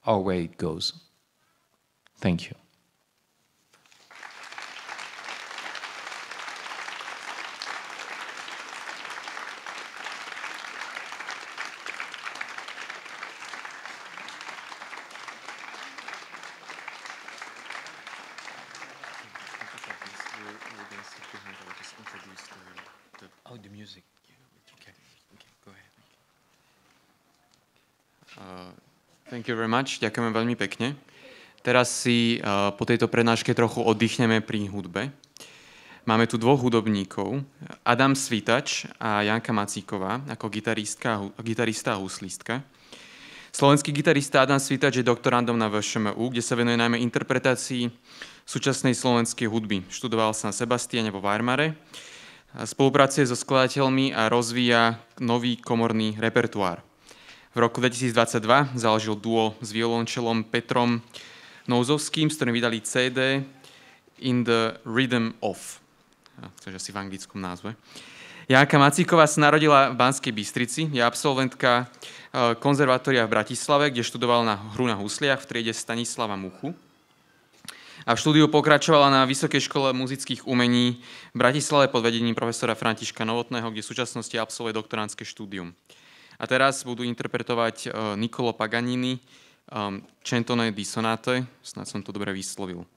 B: or where it goes. Thank you. Oh, the music. Okay, go ahead.
A: Thank you very much. Ďakujeme veľmi pekne. Teraz si po tejto prednáške trochu oddychneme pri hudbe. Máme tu dvoch hudobníkov, Adam Svitač a Janka Macíková, ako gitarista a huslistka. Slovenský gitarista Adam Svitač je doktorandom na VŠMU, kde sa venuje najmä interpretácii súčasnej slovenskej hudby. Študoval sa na Sebastiane vo Weimare, spolupracuje so skladateľmi a rozvíja nový komorný repertoár. V roku 2022 založil duo s violončelom Petrom Nouzovským, s ktorým vydali CD In the Rhythm of. To je asi v anglickom názve. Janka Macíková sa narodila v Banskej Bystrici, je absolventka konzervatória v Bratislave, kde študovala na hru na husliach v triede Stanislava Muchu. A v štúdiu pokračovala na Vysokej škole muzických umení v Bratislave pod vedením profesora Františka Novotného, kde v súčasnosti absolvuje doktorandské štúdium. A teraz budú interpretovať Niccolo Paganini, Centone di Sonate, snad som to dobre vyslovil.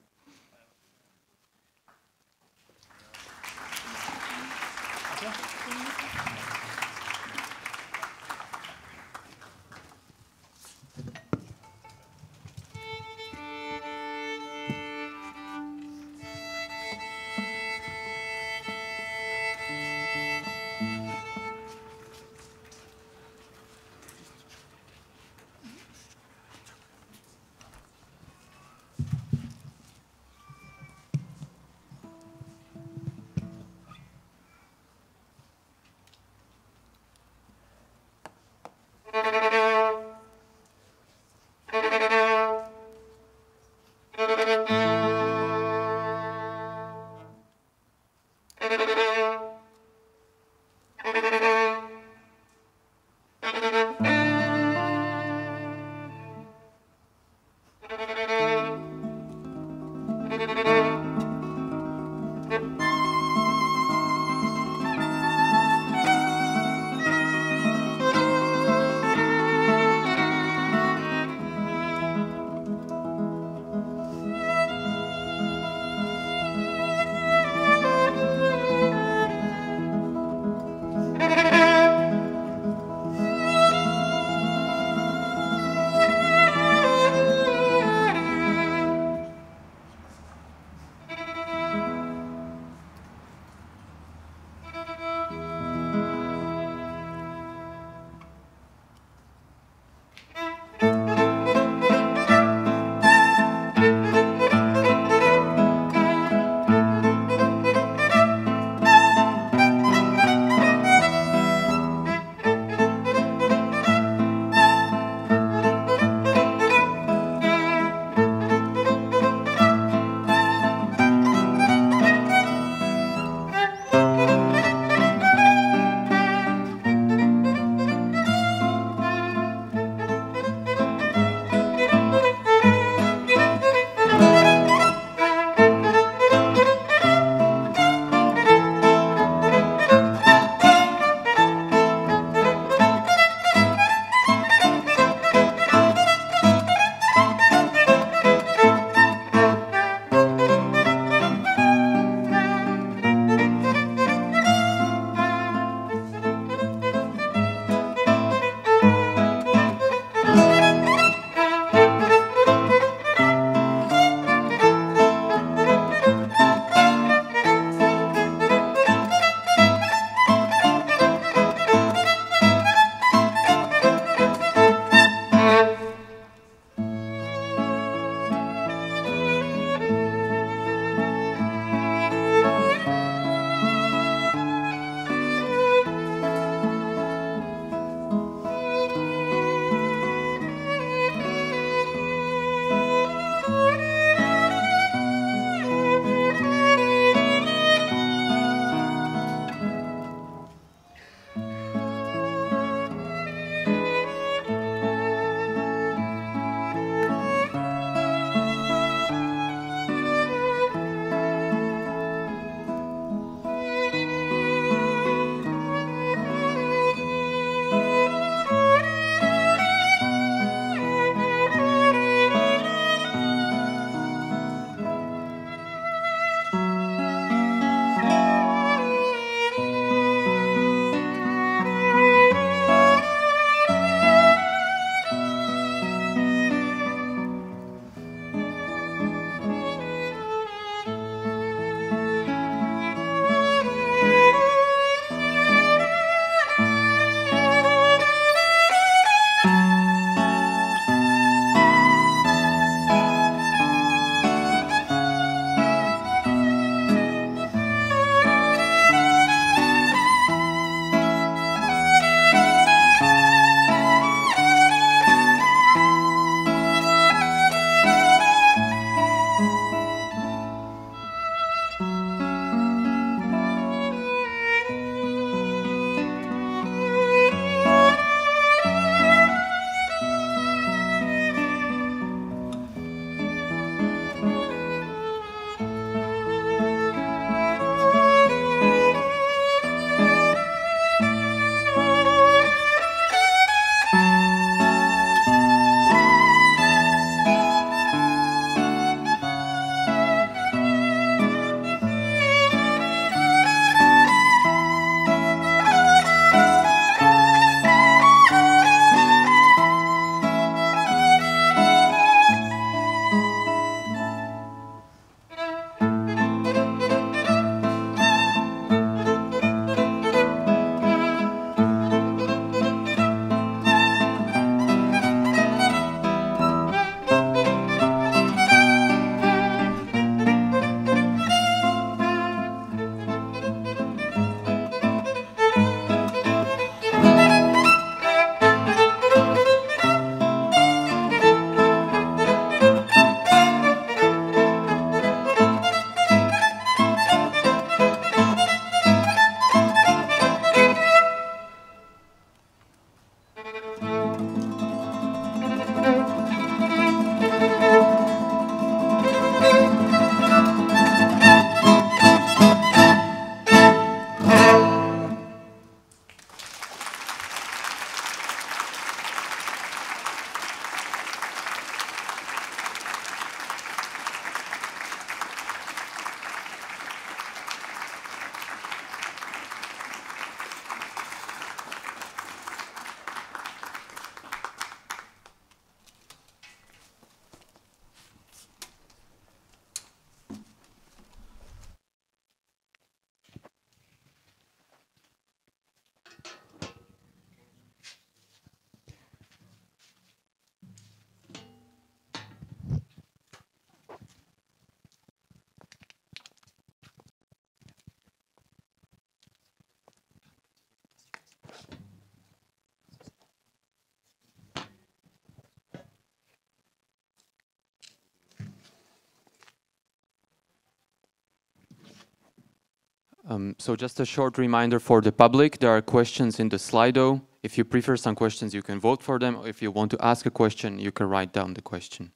A: So just a short reminder for the public, there are questions in the Slido. If you prefer some questions, you can vote for them. If you want to ask a question, you can write down the question.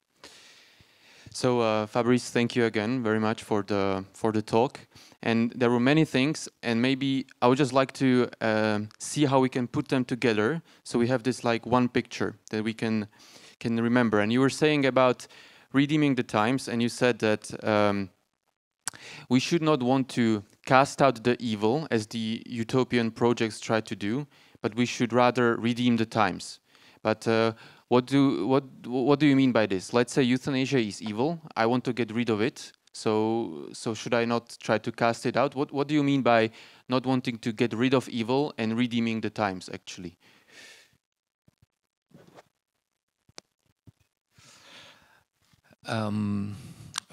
A: So Fabrice, thank you again very much for the talk. And there were many things, and maybe I would just like to see how we can put them together. So we have this like one picture that we can remember. And you were saying about redeeming the times, and you said that we should not want to cast out the evil as the utopian projects try to do, but we should rather redeem the times. But what do you mean by this? Let's say euthanasia is evil. I want to get rid of it. So should I not try to cast it out? What do you mean by not wanting to get rid of evil and redeeming the times, actually?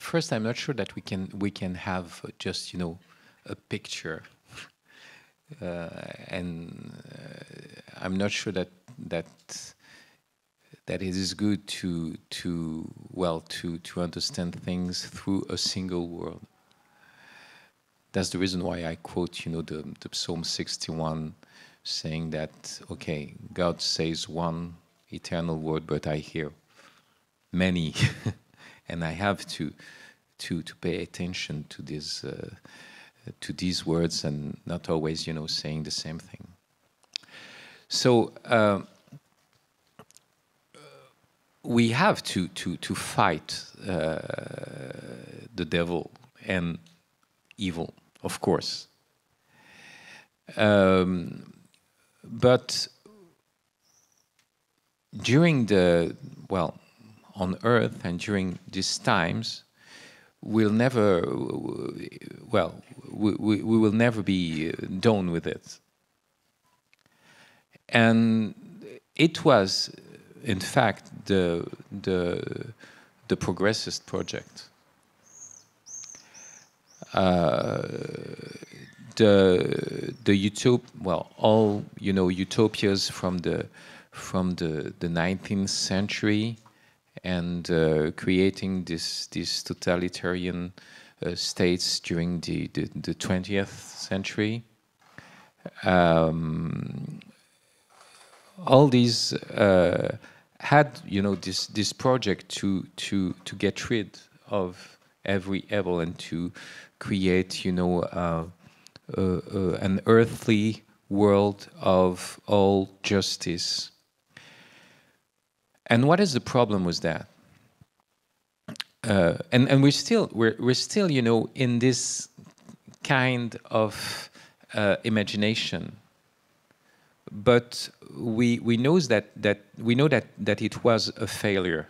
B: First, I'm not sure that we can have just a picture, and I'm not sure that it is good to understand things through a single world. That's the reason why I quote the Psalm 61, saying that okay, God says one eternal word, but I hear many. And I have to pay attention to these words and not always, saying the same thing. So we have to fight the devil and evil, of course. But during on Earth and during these times, we will never be done with it. And it was, in fact, the progressist project. All utopias from the 19th century. And creating these totalitarian states during the 20th century. All these had this project to get rid of every evil and to create an earthly world of all justice. And what is the problem with that? And we're still in this kind of imagination, but we know that it was a failure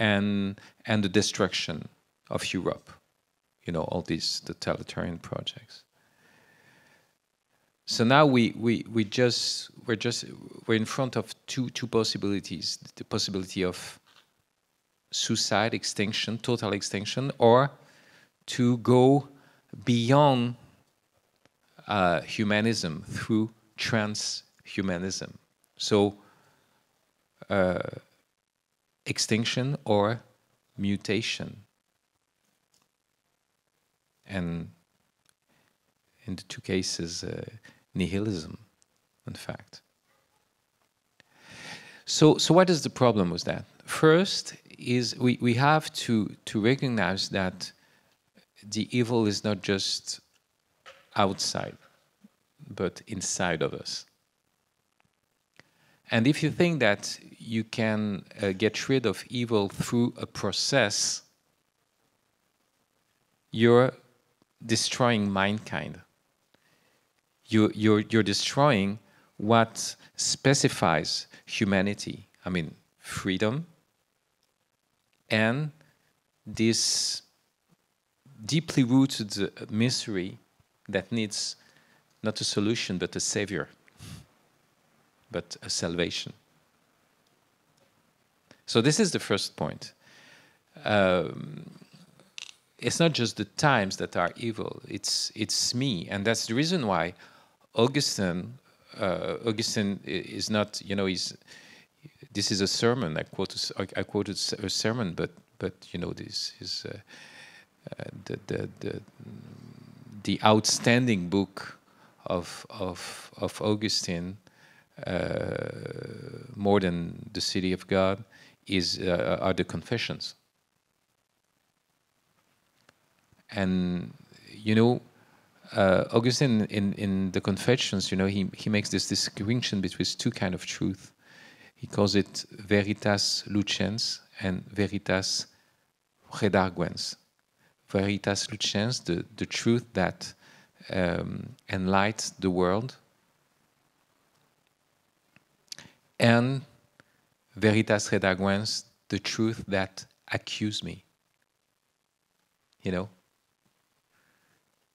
B: and the destruction of Europe. All these totalitarian projects. So now we're in front of two possibilities: the possibility of suicide, extinction, total extinction, or to go beyond humanism through transhumanism. So extinction or mutation, and in the two cases, nihilism, in fact. So what is the problem with that? First is we have to recognize that the evil is not just outside, but inside of us. And if you think that you can get rid of evil through a process, you're destroying mankind. You're destroying what specifies humanity. I mean, freedom and this deeply rooted misery that needs not a solution but a savior, but a salvation. So this is the first point. It's not just the times that are evil, it's me. And that's the reason why Augustine is not, this is a sermon. I quoted a sermon, but this is the outstanding book of Augustine, more than the City of God, are the Confessions. And you know, Augustine in the Confessions, you know, he makes this distinction between two kinds of truth. He calls it veritas lucens and veritas redarguens. Veritas lucens, the truth that enlightens the world, and veritas redarguens, the truth that accuses me. You know?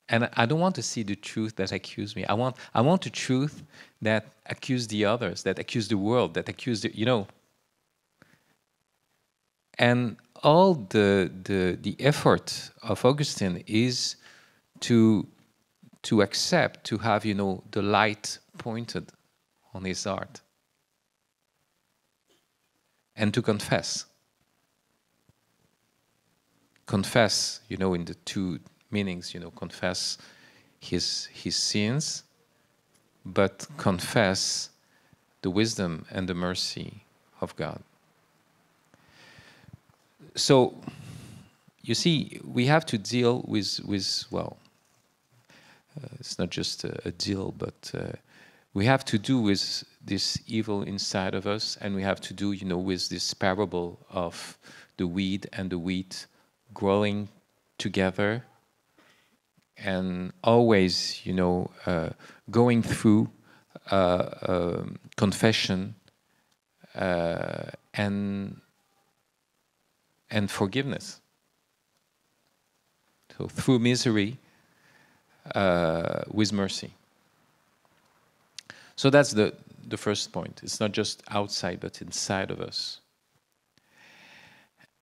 B: And I don't want to see the truth that accuses me. I want the truth that accuses the others, that accuses the world, that accuses the, you know. And all the effort of Augustine is to accept, to have, you know, the light pointed on his art, and to confess. Confess, you know, in the two meanings, you know, confess his sins, but confess the wisdom and the mercy of God. So, you see, we have to deal with well, it's not just a deal, but we have to do with this evil inside of us, and we have to do, you know, with this parable of the weed and the wheat growing together, and always, you know, going through confession and forgiveness. So through misery, with mercy. So that's the first point. It's not just outside, but inside of us.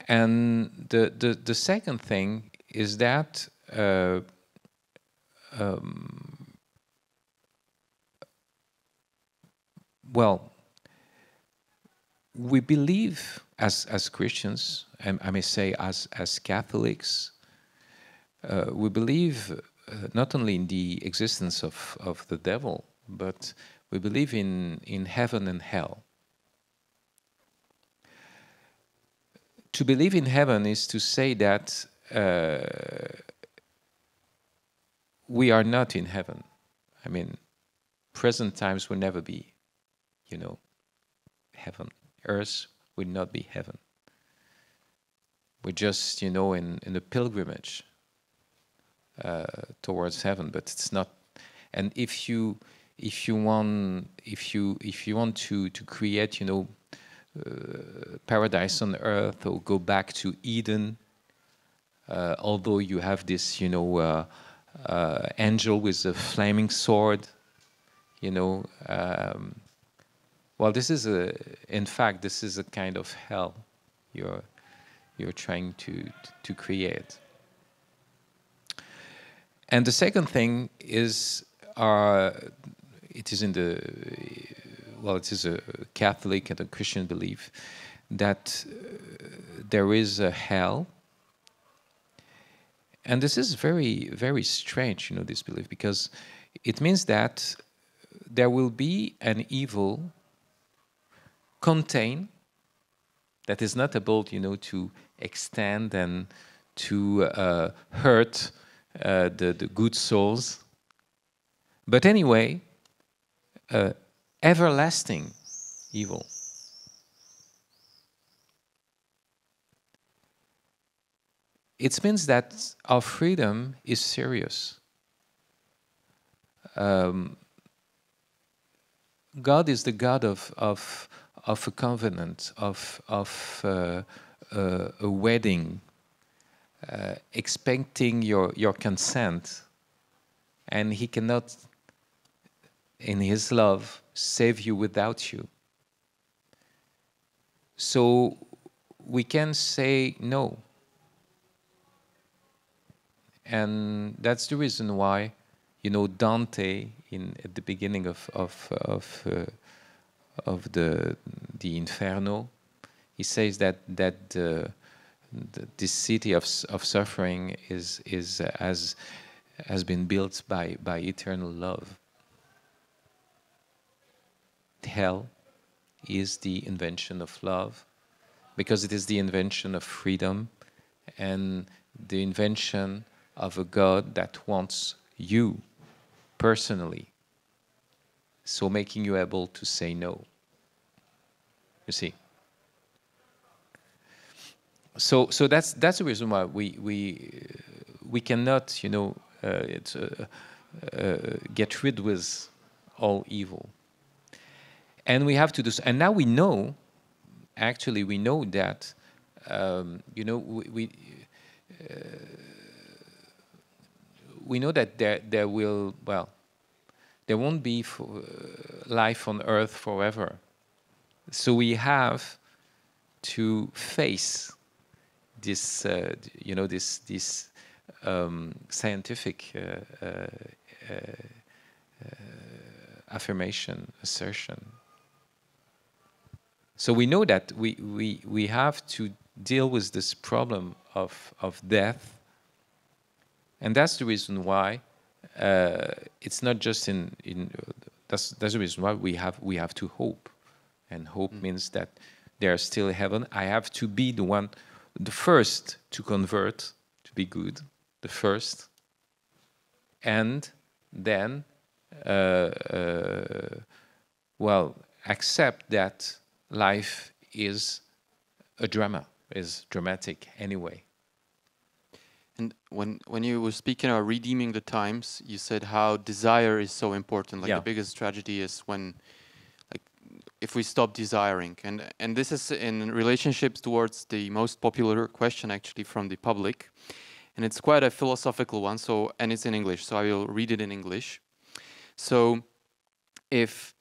B: And the second thing is that well, we believe as Christians, and I may say as Catholics, we believe not only in the existence of the devil, but we believe in heaven and hell. To believe in heaven is to say that we are not in heaven. I mean, present times will never be, you know, heaven. Earth will not be heaven. We're just, you know, in a pilgrimage towards heaven, but it's not. And if you want to create, you know, paradise on earth, or go back to Eden, although you have this, you know, angel with a flaming sword, you know, well, this is in fact, this is a kind of hell you're trying to create. And the second thing is, it is a Catholic and a Christian belief that there is a hell. And this is very, very strange, you know, this belief, because it means that there will be an evil contained that is not able, you know, to extend and to hurt the good souls. But anyway, everlasting evil. It means that our freedom is serious. God is the God of a covenant, of a wedding, expecting your consent, and He cannot, in His love, save you without you. So we can say no. And that's the reason why, you know, Dante at the beginning of the Inferno, he says that this city of suffering is as has been built by eternal love. Hell is the invention of love, because it is the invention of freedom and the invention of a God that wants you personally, so making you able to say no. You see. So that's the reason why we cannot, you know, get rid with all evil, and we have to do so. And now we know, actually, we know that, you know, we know that there will, well, there won't be life on Earth forever. So we have to face this, you know, this scientific affirmation, assertion. So we know that we have to deal with this problem of death, and that's the reason why it's not just that's the reason why we have to hope, and hope means that there's still heaven. I have to be the first to convert, to be good, the first, and then well, accept that life is a drama, is dramatic anyway.
A: And when you were speaking about redeeming the times, you said how desire is so important. Like, the biggest tragedy is when, like, if we stop desiring. And this is in relationships towards the most popular question actually from the public. And it's quite a philosophical one, and it's in English, so I will read it in English. So if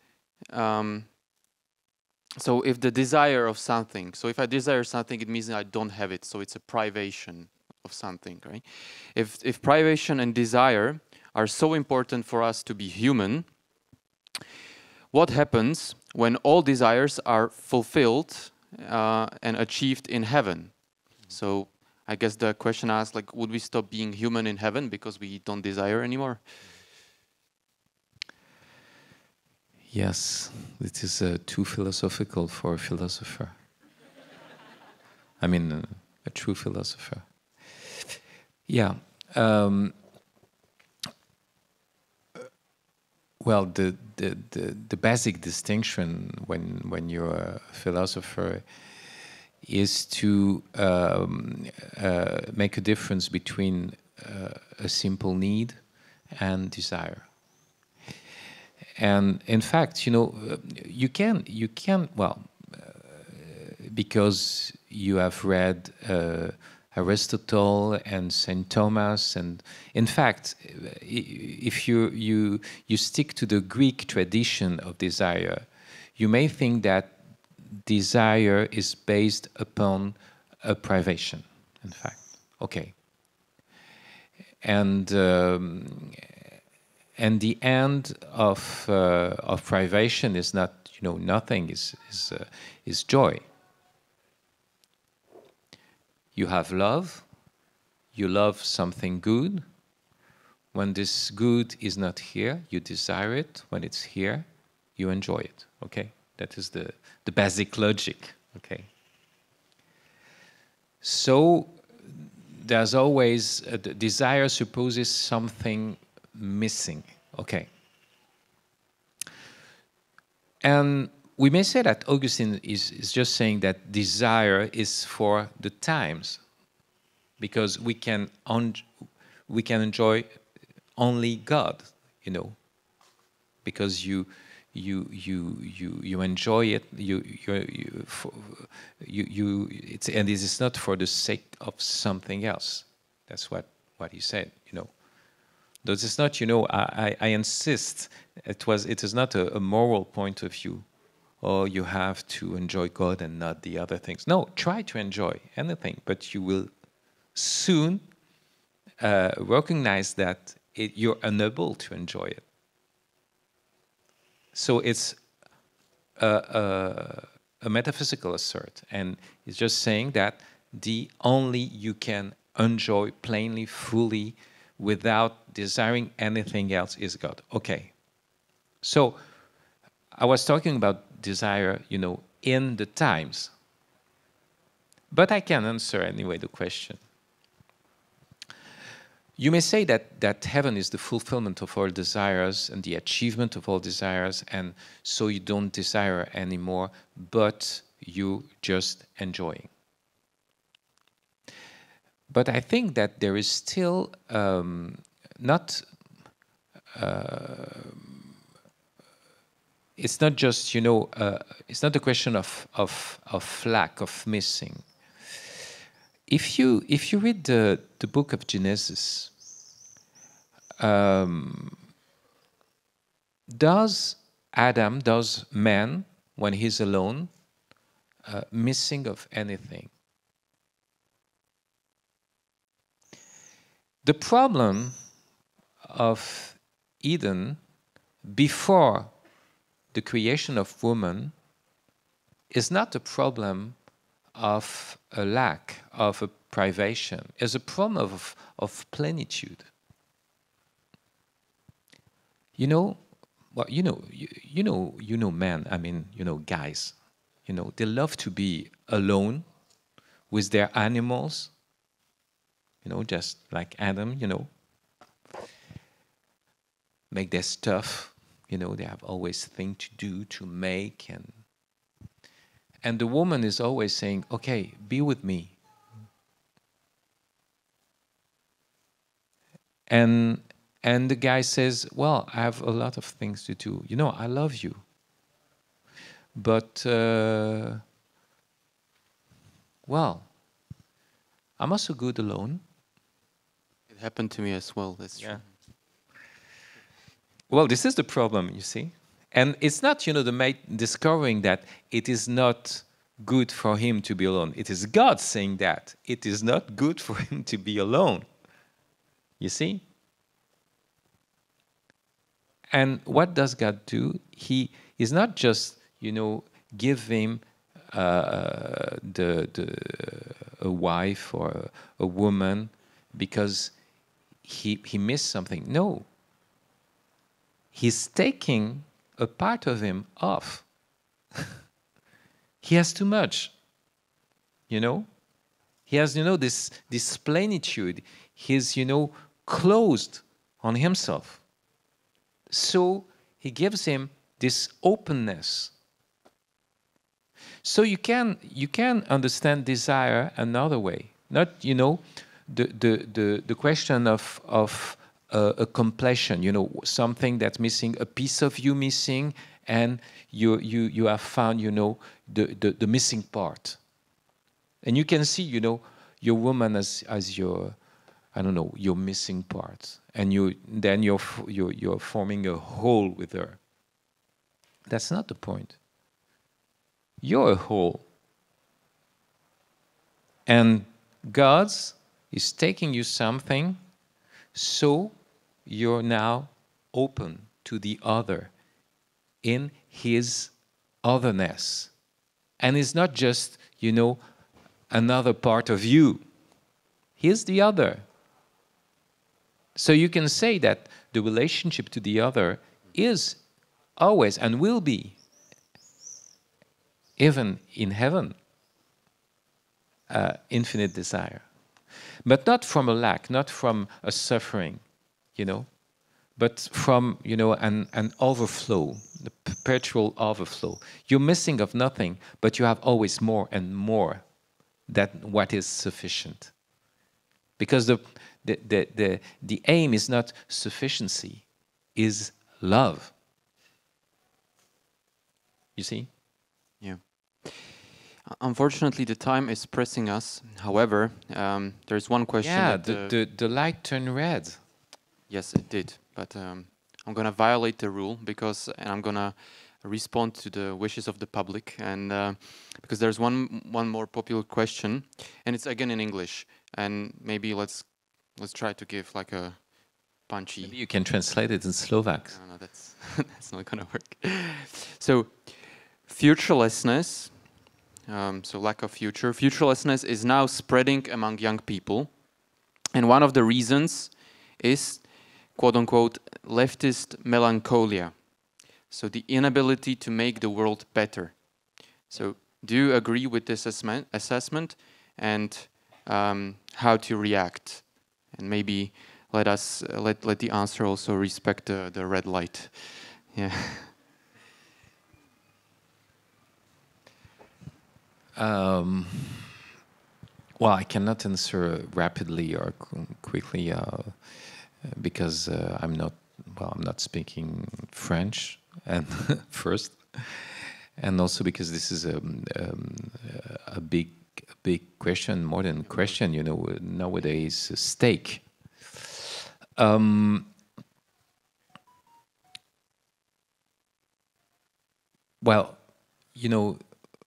A: the desire of something, so if I desire something, it means that I don't have it, so it's a privation of something, right? If privation and desire are so important for us to be human, what happens when all desires are fulfilled and achieved in heaven? So I guess the question asks, like, would we stop being human in heaven because we don't desire anymore?
B: Yes, it is too philosophical for a philosopher. I mean, a true philosopher. Yeah. Well, the basic distinction when you're a philosopher is to make a difference between a simple need and desire. And in fact, you know, you can well, because you have read Aristotle and Saint Thomas, and in fact, if you stick to the Greek tradition of desire, you may think that desire is based upon a privation. In fact, okay, and the end of privation is not, you know, nothing, is joy. You have love, you love something good. When this good is not here, you desire it. When it's here, you enjoy it, okay? That is the basic logic, okay? So there's always, desire supposes something missing, okay? And we may say that Augustine is just saying that desire is for the times, because we can enjoy only God, you know, because you enjoy it, it's, and this is not for the sake of something else. That's what he said, you know. Though it's not, you know, I insist, it is not a moral point of view. Or you have to enjoy God and not the other things. No, try to enjoy anything, but you will soon recognize that you're unable to enjoy it. So it's a metaphysical assert, and it's just saying that the only you can enjoy plainly, fully, without desiring anything else is God. Okay. So I was talking about desire, you know, in the times. But I can answer anyway the question. You may say that heaven is the fulfillment of all desires and the achievement of all desires, and so you don't desire anymore, but you just enjoying. But I think that there is still it's not just, you know, it's not a question of lack, of missing. If you read the book of Genesis, does man, when he's alone, missing of anything? The problem of Eden before the creation of woman is not a problem of a lack, of a privation. It's a problem of plenitude. You know, well, you know, men. I mean, you know, guys. You know, they love to be alone with their animals. You know, just like Adam. You know, make their stuff. You know, they have always things to do, to make, and the woman is always saying, okay, be with me. And the guy says, well, I have a lot of things to do. You know, I love you. But, well, I'm also good alone.
A: It happened to me as well, that's true.
B: Well, this is the problem, you see. And it's not, you know, the mate discovering that it is not good for him to be alone. It is God saying that it is not good for him to be alone. You see? And what does God do? He is not just, you know, give him a wife or a woman because he missed something. No. He's taking a part of him off. He has too much, you know? He has, you know, this plenitude. He's, you know, closed on himself. So he gives him this openness. So you can understand desire another way. Not, you know, the question of a completion, you know, something that's missing, a piece of you missing, and you have found, you know, the missing part. And you can see, you know, your woman as your, I don't know, your missing part. And then you're forming a whole with her. That's not the point. You're a whole. And God is taking you something, so you're now open to the other in his otherness. And it's not just, you know, another part of you. He's the other. So you can say that the relationship to the other is always and will be, even in heaven, infinite desire. But not from a lack, not from a suffering, you know, but from, you know, an overflow, the perpetual overflow. You're missing of nothing, but you have always more and more than what is sufficient. Because the aim is not sufficiency, is love. You see?
A: Yeah. Unfortunately, the time is pressing us. However, there's one question.
B: Yeah,
A: that,
B: the light turned red.
A: Yes, it did. But I'm going to violate the rule and I'm going to respond to the wishes of the public. And because there's one more popular question, and it's again in English. And maybe let's try to give like a punchy.
B: Maybe you can translate it in Slovak.
A: No, that's that's not going to work. So, futurelessness. So lack of future. Futurelessness is now spreading among young people. And one of the reasons is, quote-unquote, leftist melancholia. So the inability to make the world better. So do you agree with this assessment and how to react? And maybe let us let the answer also respect the red light. Yeah.
B: Well, I cannot answer rapidly or quickly because I'm not speaking French, and first, and also because this is a big question, modern question. You know, nowadays stake. Well, you know,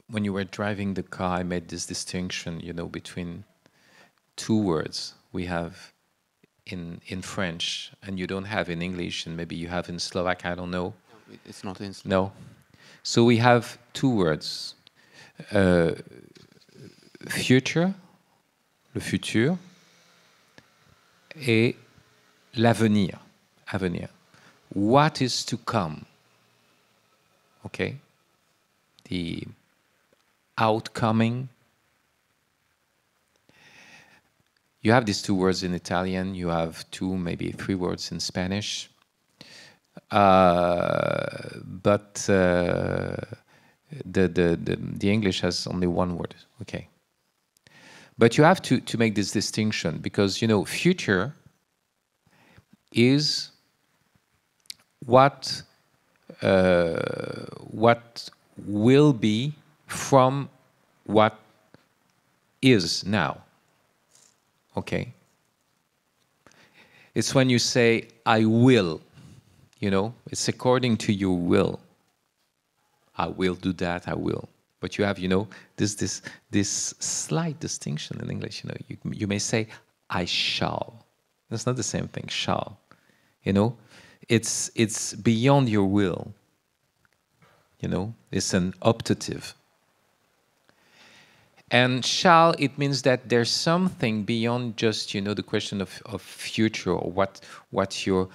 B: when you were driving the car, I made this distinction, you know, between two words we have in French, and you don't have in English, and maybe you have in Slovak, I don't know.
A: No, it's not in Slovak.
B: No. So we have two words. Future, le futur, et l'avenir, avenir. What is to come? Okay? The outcoming. You have these two words in Italian. You have two, maybe three words in Spanish. But the English has only one word. Okay. But you have to make this distinction because, you know, future is what will be from what is now. Okay? It's when you say, I will, you know, it's according to your will. I will do that, I will. But you have, you know, this slight distinction in English, you know, you may say, I shall. That's not the same thing, shall. You know, it's beyond your will. You know, it's an optative. And shall, it means that there's something beyond just, you know, the question of future or what you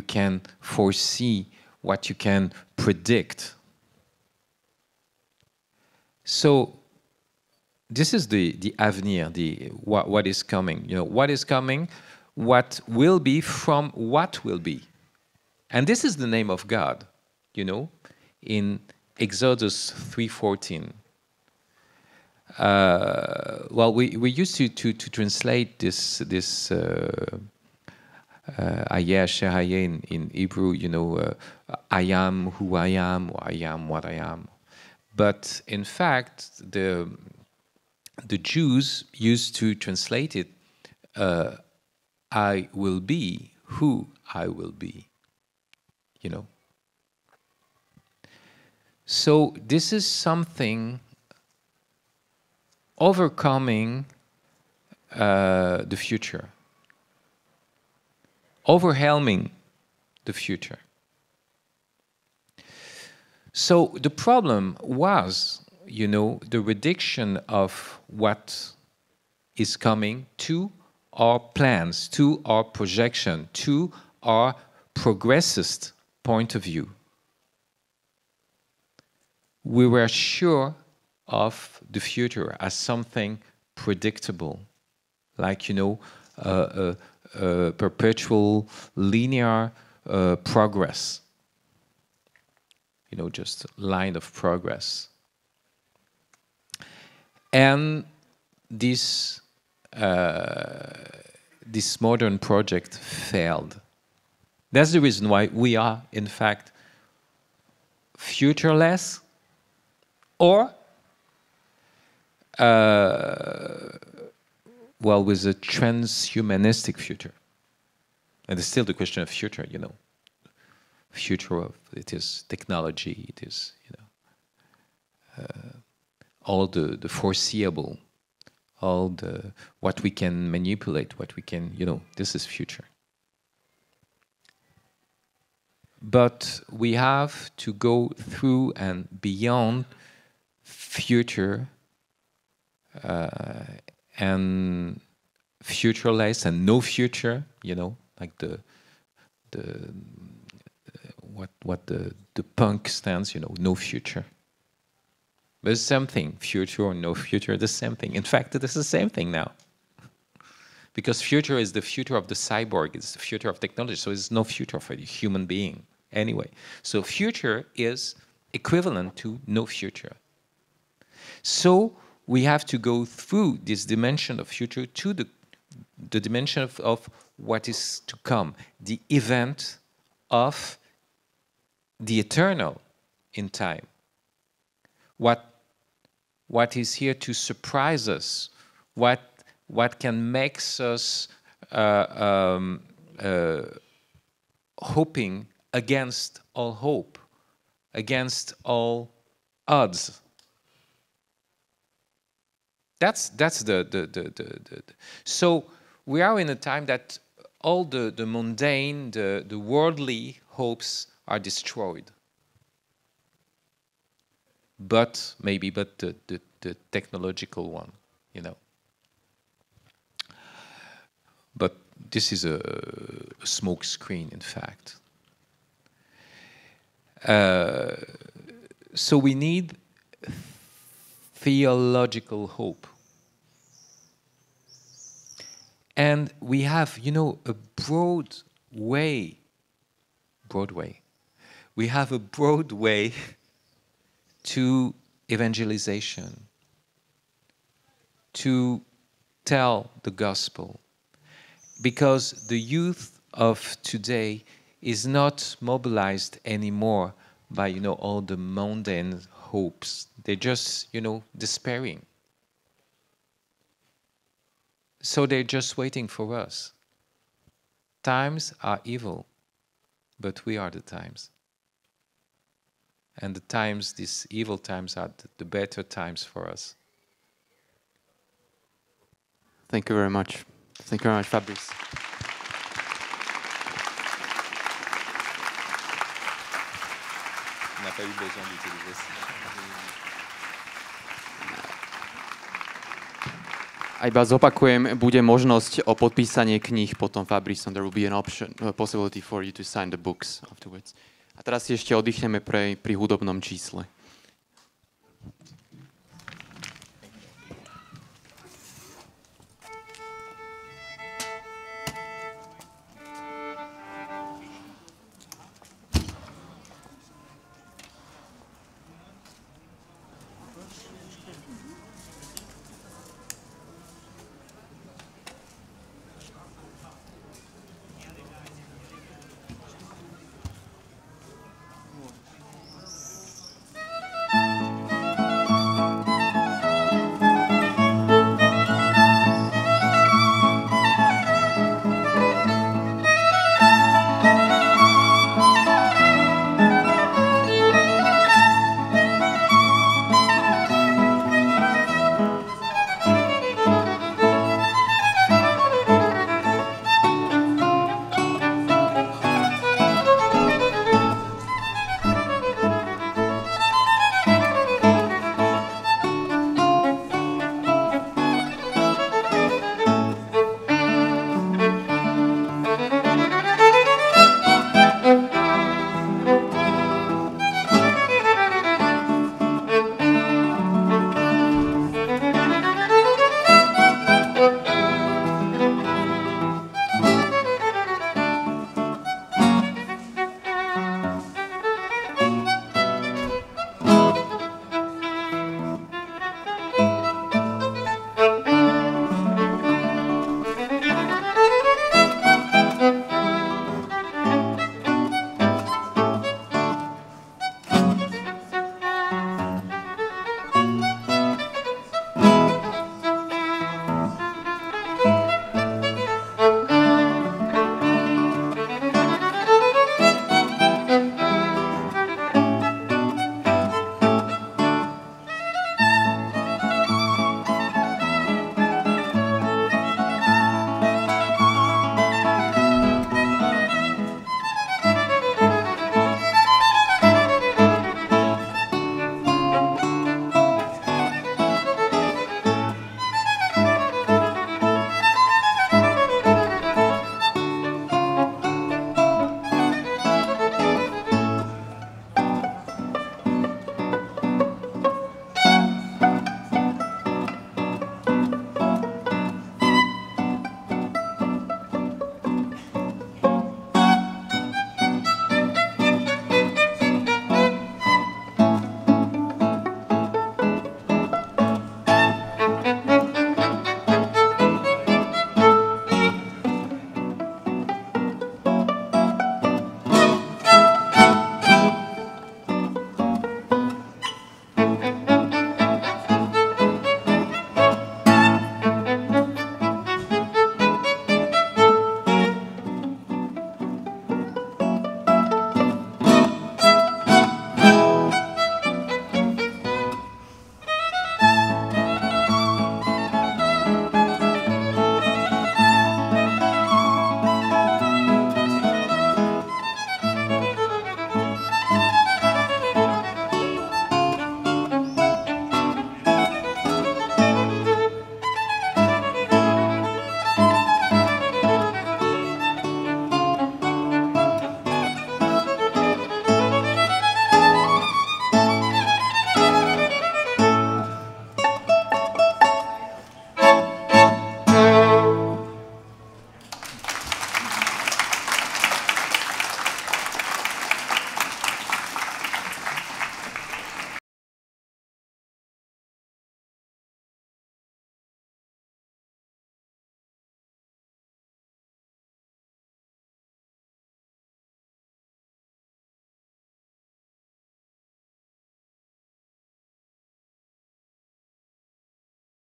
B: can foresee, what you can predict. So this is the avenir, what is coming. You know, what is coming, what will be from what will be. And this is the name of God, you know, in Exodus 3:14. Well, we used to translate this Ayeh Shehayeh in Hebrew, you know, I am who I am, or I am what I am. But in fact, the Jews used to translate it, I will be who I will be, you know. So this is something overcoming the future, overwhelming the future. So the problem was, you know, the reduction of what is coming to our plans, to our projection, to our progressist point of view. We were sure of the future as something predictable, like, you know, perpetual linear progress. You know, just line of progress. And this modern project failed. That's the reason why we are, in fact, futureless, or well, with a transhumanistic future. And it's still the question of future, you know. Future of, it is technology, it is, you know, all the foreseeable, all the what we can manipulate, what we can, you know, this is future. But we have to go through and beyond future and futureless and no future, you know, like what the punk stands, no future. But it's something, future or no future, the same thing. In fact, it is the same thing now. Because future is the future of the cyborg, it's the future of technology, so there's no future for the human being anyway. So future is equivalent to no future. So we have to go through this dimension of future to the dimension of what is to come, the event of the eternal in time. What is here to surprise us? What can make us hoping against all hope, against all odds? That's the. So we are in a time that all the mundane, the worldly hopes are destroyed. But the technological one, But this is a smoke screen, in fact. So we need theological hope. And we have, a broad way. We have a broad way to evangelization, to tell the gospel. Because the youth of today is not mobilized anymore by, all the mundane hopes. They're just, despairing. So they're just waiting for us. Times are evil, but we are the times. And the times, these evil times, are the better times for us.
A: Thank you very much. Thank you very much, Fabrice.
B: On n'a pas eu besoin d'utiliser ça.
A: A iba zopakujem, bude možnosť o podpísanie kníh potom Fabrice, there will be an option, a possibility for you to sign the books afterwards. A teraz si ešte oddychneme pri hudobnom čísle.